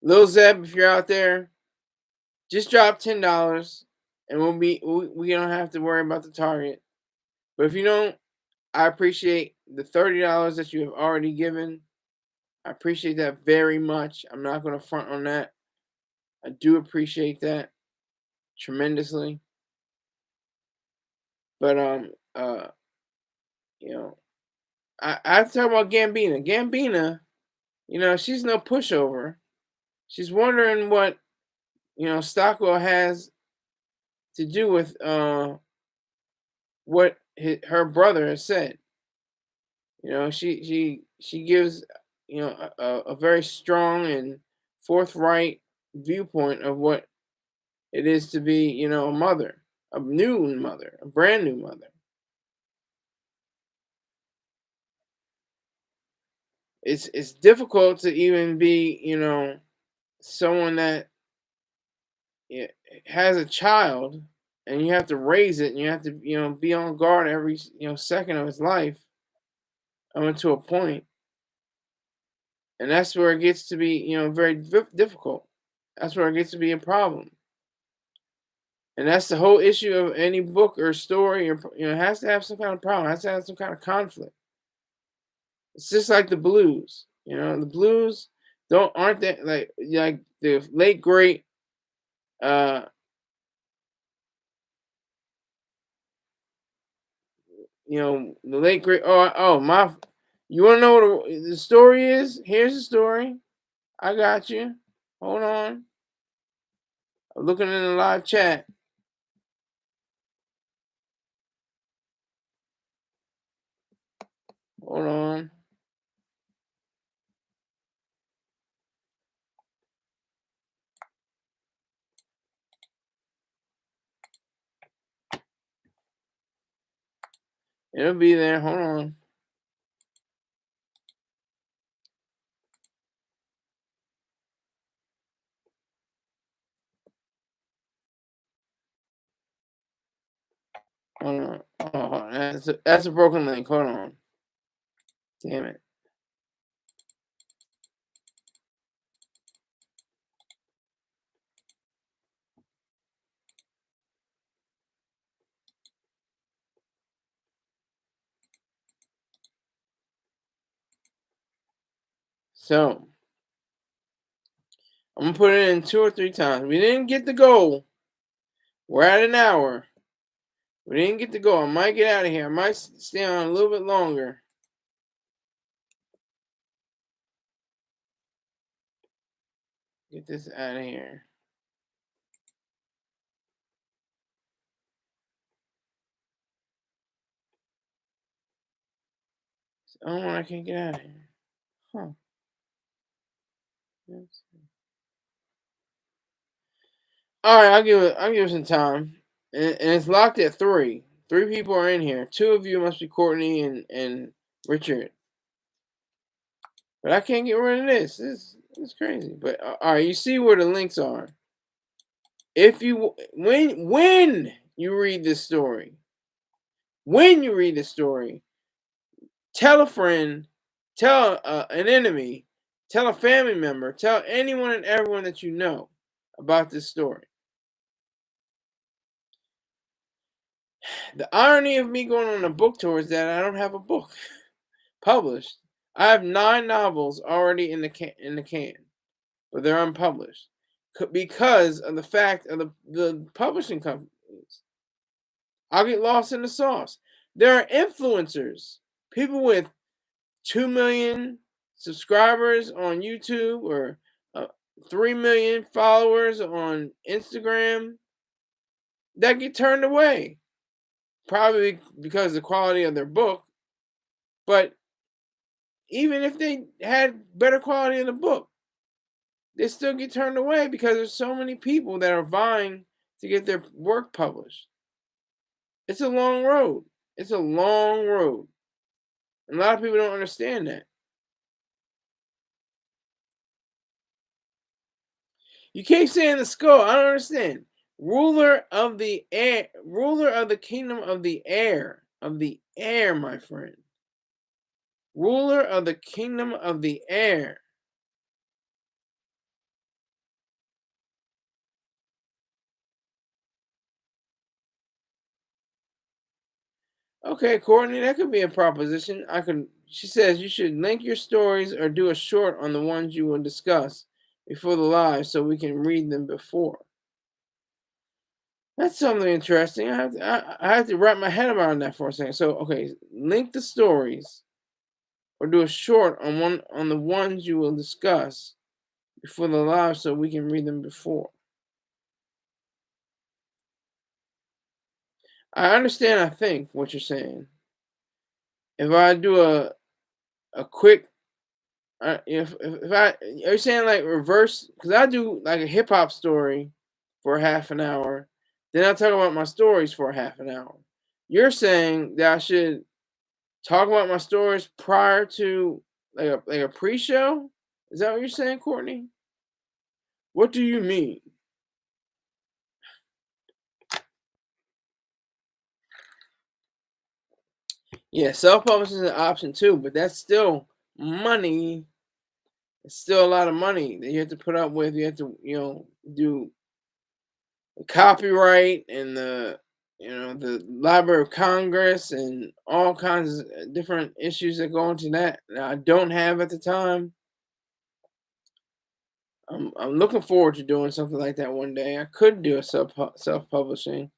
Lil Zeb, if you're out there, just drop $10, and we don't have to worry about the target. But if you don't, I appreciate the $30 that you have already given. I appreciate that very much. I'm not gonna front on that. I do appreciate that tremendously. But you know, I have to talk about Gambina. Gambina, she's no pushover. She's wondering what Stockwell has to do with what her brother has said. She gives a very strong and forthright viewpoint of what it is to be a mother, a new mother, a brand new mother. It's difficult to even be someone that has a child, and you have to raise it, and you have to be on guard every second of his life to a point. And that's where it gets to be very difficult. That's where it gets to be a problem. And that's the whole issue of any book or story, or it has to have some kind of problem, it has to have some kind of conflict. It's just like the blues. The blues aren't that like the late great uh the late great my you want to know what the story is? Here's the story. I got you. Hold on. I'm looking in the live chat. Hold on. It'll be there. Hold on. Hold on. Oh, that's a broken link. Hold on. Damn it. So I'm gonna put it in 2 or 3 times. We didn't get the goal. We're at an hour. We didn't get the goal. I might get out of here. I might stay on a little bit longer. get this out of here. Oh, I can't get out of here. Huh. All right, I'll give it some time. And it's locked at 3. 3 people are in here. 2 of you must be Courtney and Richard. But I can't get rid of this. This is crazy. But all right, you see where the links are. If you when you read this story, tell a friend, tell an enemy, tell a family member, tell anyone and everyone that you know about this story. The irony of me going on a book tour is that I don't have a book published. I have 9 novels already in the can, but they're unpublished because of the fact of the publishing companies. I'll get lost in the sauce. There are influencers, people with 2 million subscribers on YouTube or 3 million followers on Instagram that get turned away, probably because of the quality of their book. But even if they had better quality in the book, they still get turned away because there's so many people that are vying to get their work published. It's a long road. It's a long road. And a lot of people don't understand that. You keep saying the skull. I don't understand. Ruler of the air, ruler of the kingdom of the air, my friend. Ruler of the kingdom of the air. Okay, Courtney, that could be a proposition. She says you should link your stories or do a short on the ones you will discuss before the live so we can read them before. That's something interesting. I have to wrap my head around that for a second. So, okay, link the stories or do a short on the ones you will discuss before the live so we can read them before. I understand, I think, what you're saying. If I do a quick if I are you saying like reverse? Because I do like a hip hop story for half an hour, then I talk about my stories for half an hour. You're saying that I should talk about my stories prior to like a pre-show? Is that what you're saying, Courtney? What do you mean? Yeah, self-publishing is an option too, but that's still money. It's still a lot of money that you have to put up with. You have to, do copyright and the Library of Congress and all kinds of different issues that go into that I don't have at the time. I'm looking forward to doing something like that one day. I could do a self-publishing,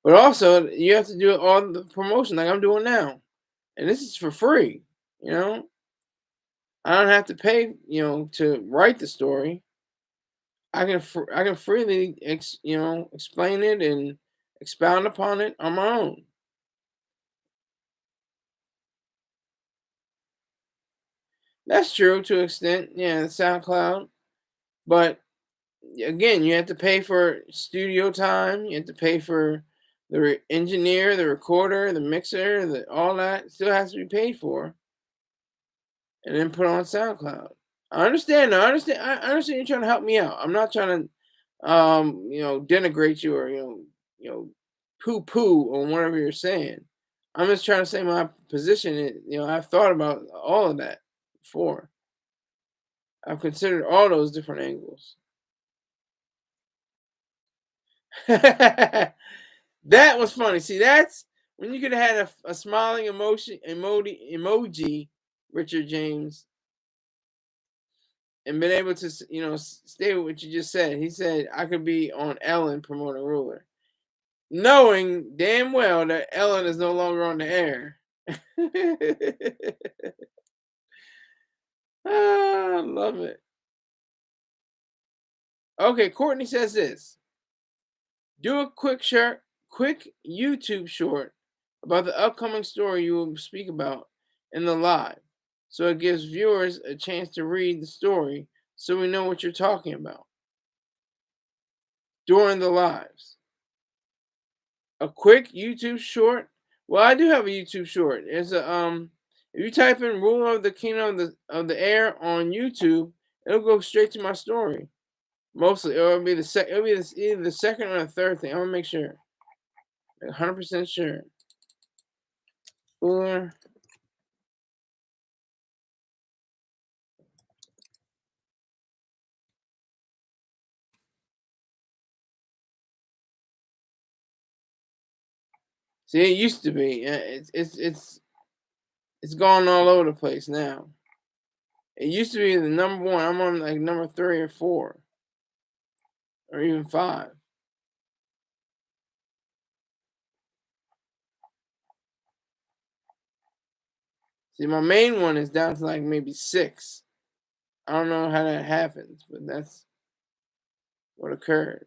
but also you have to do all the promotion like I'm doing now, and this is for free. You know, I don't have to pay. To write the story. I can freely explain it and expound upon it on my own. That's true to an extent. Yeah, SoundCloud, but again, you have to pay for studio time. You have to pay for the engineer, the recorder, the mixer, all that still has to be paid for, and then put on SoundCloud. I understand. I understand. I understand you're trying to help me out. I'm not trying to, denigrate you or poo-poo on whatever you're saying. I'm just trying to say my position. I've thought about all of that before. I've considered all those different angles. That was funny. See, that's when you could have had a smiling emoji, Richard James, and been able to, stay with what you just said. He said I could be on Ellen promoting Ruler, knowing damn well that Ellen is no longer on the air. I love it. Okay, Courtney says this. Do a quick YouTube short about the upcoming story you will speak about in the live. So it gives viewers a chance to read the story so we know what you're talking about during the lives. A quick YouTube short. Well, I do have a YouTube short. It's a if you type in "Ruler of the Kingdom of the Air" on YouTube, it'll go straight to my story. Mostly, it'll be the sec. It'll be either the second or the third thing. I'm gonna make sure. 100% sure. Or see, it used to be. It's gone all over the place now. It used to be the number one. I'm on like number 3 or 4, or even 5. See, my main one is down to like maybe 6. I don't know how that happens, but that's what occurred.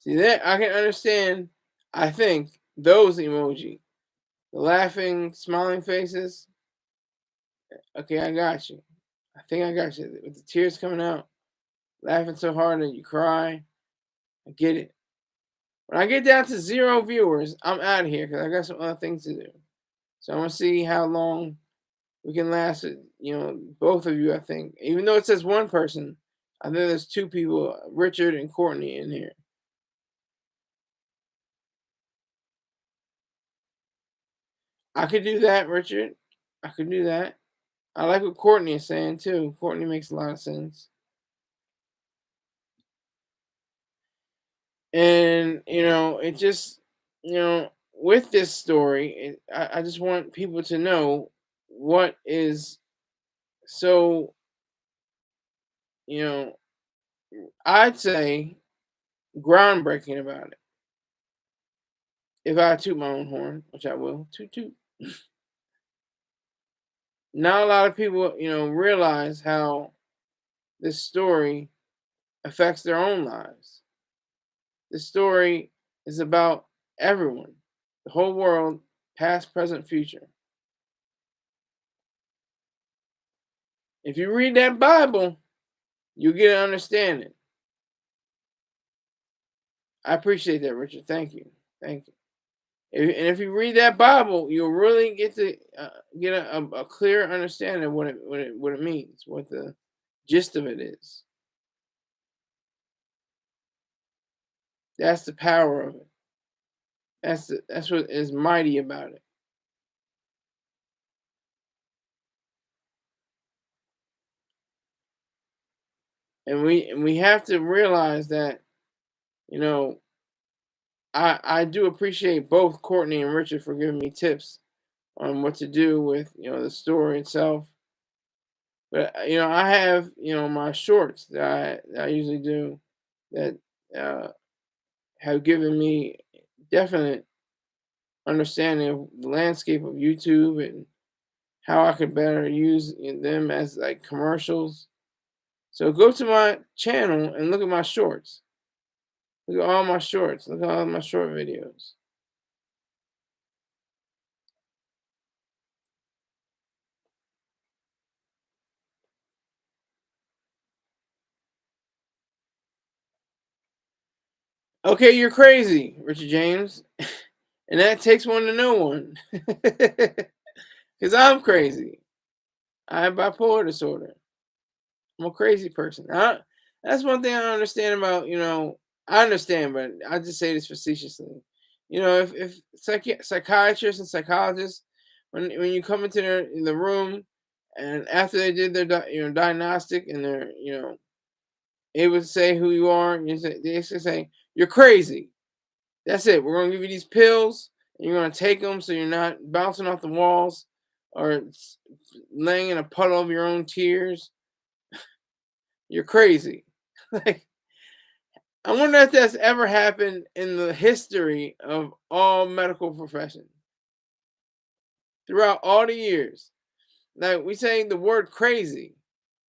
See that I can understand. I think those emoji, the laughing, smiling faces. Okay, I got you. I think I got you. With the tears coming out, laughing so hard that you cry. I get it. When I get down to 0 viewers, I'm out of here because I got some other things to do. So I'm gonna see how long we can last. Both of you. I think, even though it says one person, I think there's 2 people, Richard and Courtney, in here. I could do that, Richard. I could do that. I like what Courtney is saying too. Courtney makes a lot of sense. And it just, with this story, I just want people to know what is so, you know, I'd say groundbreaking about it. If I toot my own horn, which I will, toot toot. Not a lot of people, realize how this story affects their own lives. This story is about everyone, the whole world, past, present, future. If you read that Bible, you get an understanding. I appreciate that, Richard. Thank you. Thank you. And if you read that Bible, you'll really get to get a clear understanding of what it means, what the gist of it is. That's the power of it. That's what is mighty about it. And we have to realize that, you know I do appreciate both Courtney and Richard for giving me tips on what to do with the story itself. But I have my shorts that I usually do that uh, have given me definite understanding of the landscape of YouTube and how I could better use them as like commercials. So go to my channel and look at my shorts. Look at all my shorts. Look at all my short videos. Okay, you're crazy, Richard James. And that takes one to know one. Because I'm crazy. I have bipolar disorder. I'm a crazy person. That's one thing I understand about, I understand, but I just say this facetiously. If psychiatrists and psychologists, when you come into in the room, and after they did their diagnostic, and they're able to say who you are, they say you're crazy. That's it. We're gonna give you these pills, and you're gonna take them so you're not bouncing off the walls or laying in a puddle of your own tears. You're crazy. Like, I wonder if that's ever happened in the history of all medical professions throughout all the years. Like we say the word crazy.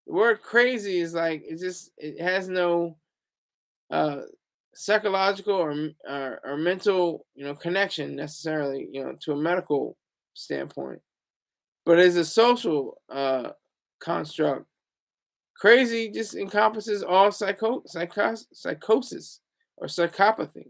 The word crazy is like it has no uh psychological or mental connection necessarily to a medical standpoint, but as a social construct, crazy just encompasses all psychosis or psychopathy.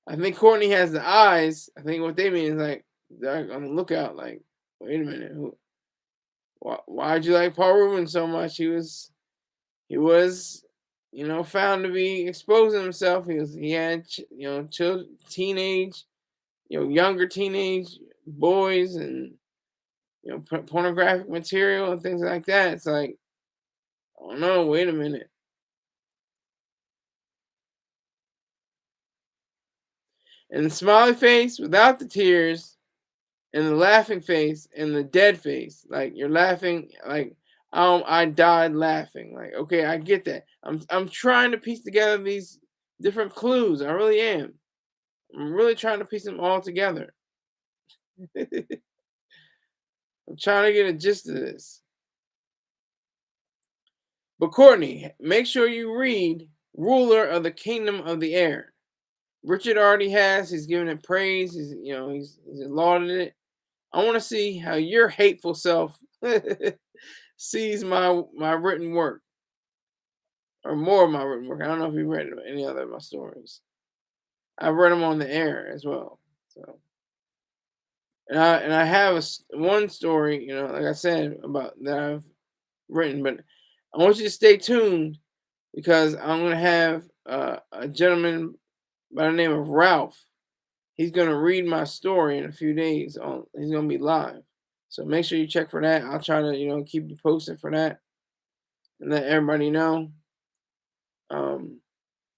I think Courtney has the eyes. I think what they mean is like they're on the lookout. Like, wait a minute, why'd you like Paul Rubin so much? He was found to be exposing himself. He had teenage, younger teenage boys and pornographic material and things like that. It's like, oh no, wait a minute. And the smiley face without the tears, and the laughing face, and the dead face. Like you're laughing, like I died laughing. Like okay, I get that. I'm trying to piece together these different clues. I really am. I'm really trying to piece them all together. I'm trying to get a gist of this. But Courtney, make sure you read Ruler of the Kingdom of the Air. Richard already has. He's given it praise. He's lauded it. I want to see how your hateful self sees my written work, or more of my written work. I don't know if you read any other of my stories. I've read them on the air as well. So, and I have one story, like I said about that I've written, but I want you to stay tuned because I'm gonna have a gentleman by the name of Ralph. He's gonna read my story in a few days. He's gonna be live, so make sure you check for that. I'll try to keep you posted for that and let everybody know. Um,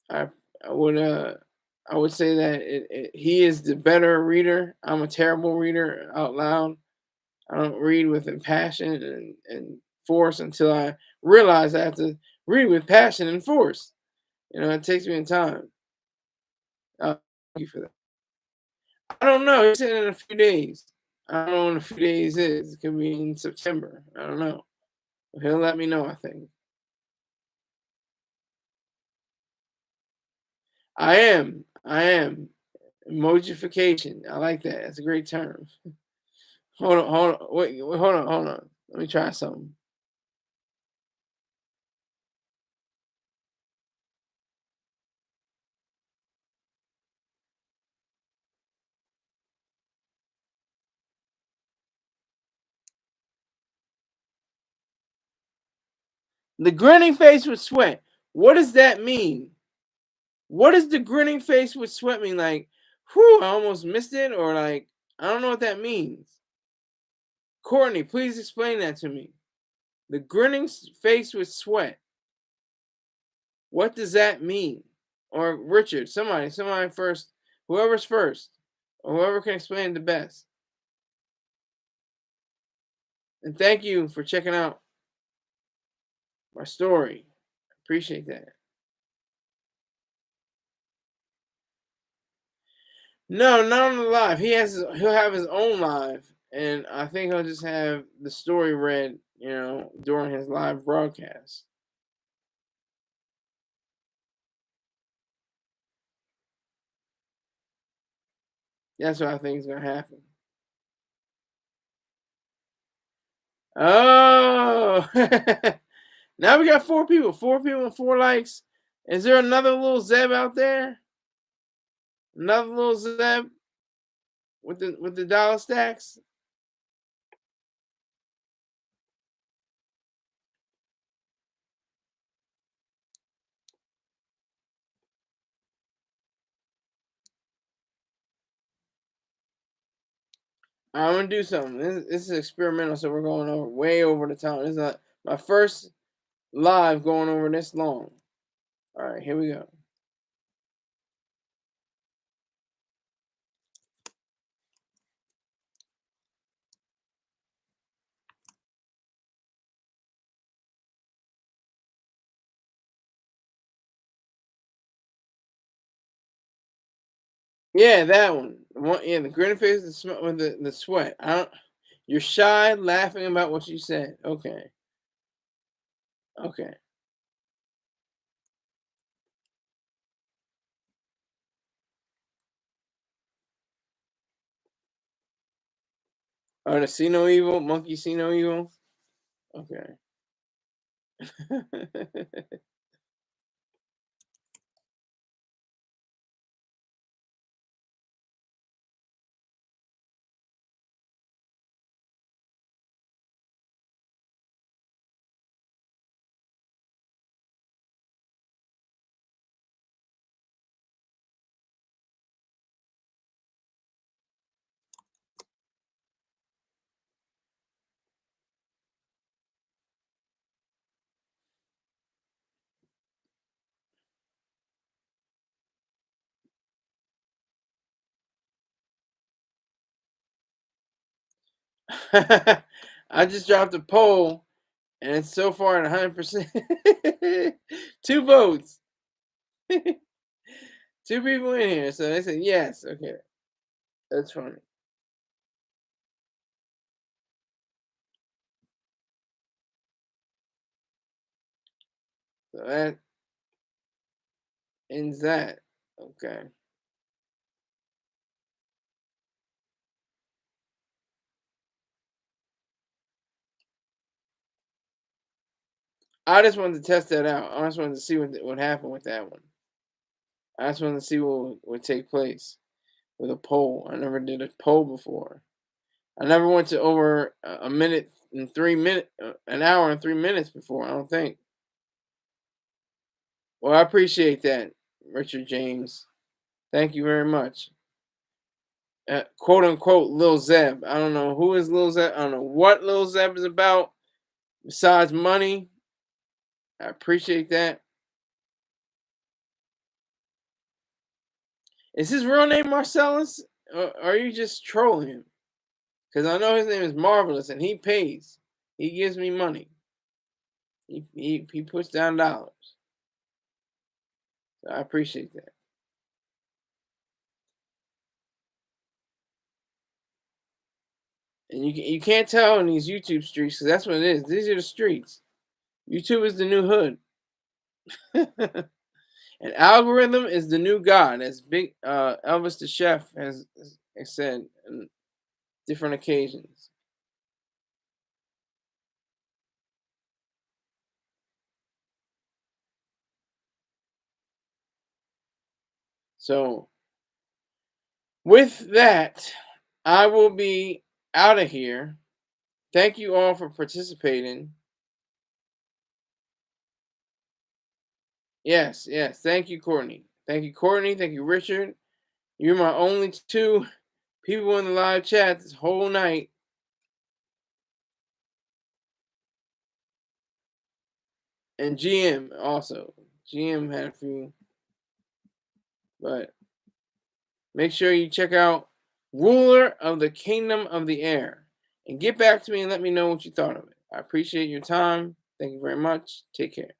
I I would I would say that he is the better reader. I'm a terrible reader out loud. I don't read with passion and force until I realize I have to read with passion and force. It takes me time. Thank you for that. I don't know. He said in a few days. I don't know when a few days is. It could be in September. I don't know. He'll let me know, I think. I am. I am. Emojification. I like that. That's a great term. Hold on, hold on. Wait, hold on. Let me try something. The grinning face with sweat. What does that mean? What does the grinning face with sweat mean? Like, whew, I almost missed it, or like, I don't know what that means. Courtney, please explain that to me. The grinning face with sweat. What does that mean? Or Richard, somebody first, whoever's first, or whoever can explain it the best. And thank you for checking out my story. Appreciate that. No, not on the live. He'll have his own live, and I think he'll just have the story read, during his live broadcast. That's what I think is gonna happen. Oh, now we got 4 people. 4 people and 4 likes. Is there another little Zeb out there? Another little Zeb with the dollar stacks? I'm gonna do something. This is experimental, so we're going way over the time. This is not my first live going over this long. All right, here we go. Yeah, that one. Yeah, the grin face with the sweat. I don't. You're shy, laughing about what you said. Okay, okay. Oh, to see no evil, monkey see no evil. Okay. I just dropped a poll, and it's so far at 100%. 2 votes. 2 people in here, so they said yes. Okay, that's funny. So that ends that. Okay. I just wanted to test that out. I just wanted to see what happened with that one. I just wanted to see what would take place with a poll. I never did a poll before. I never went to over a minute and 3 minutes, an hour and 3 minutes before. I don't think. Well, I appreciate that, Richard James. Thank you very much. Quote unquote Lil Zeb. I don't know who is Lil Zeb. I don't know what Lil Zeb is about besides money. I appreciate that. Is his real name Marcellus? Or are you just trolling him? Because I know his name is Marvelous and he pays. He gives me money. He puts down dollars. So I appreciate that. And you can't tell in these YouTube streets because that's what it is. These are the streets. YouTube is the new hood. An algorithm is the new god, as Big Elvis the Chef has said on different occasions. So with that, I will be out of here. Thank you all for participating. Yes, yes. Thank you, Courtney. Thank you, Courtney. Thank you, Richard. You're my only 2 people in the live chat this whole night. And GM also. GM had a few. But make sure you check out Ruler of the Kingdom of the Air. And get back to me and let me know what you thought of it. I appreciate your time. Thank you very much. Take care.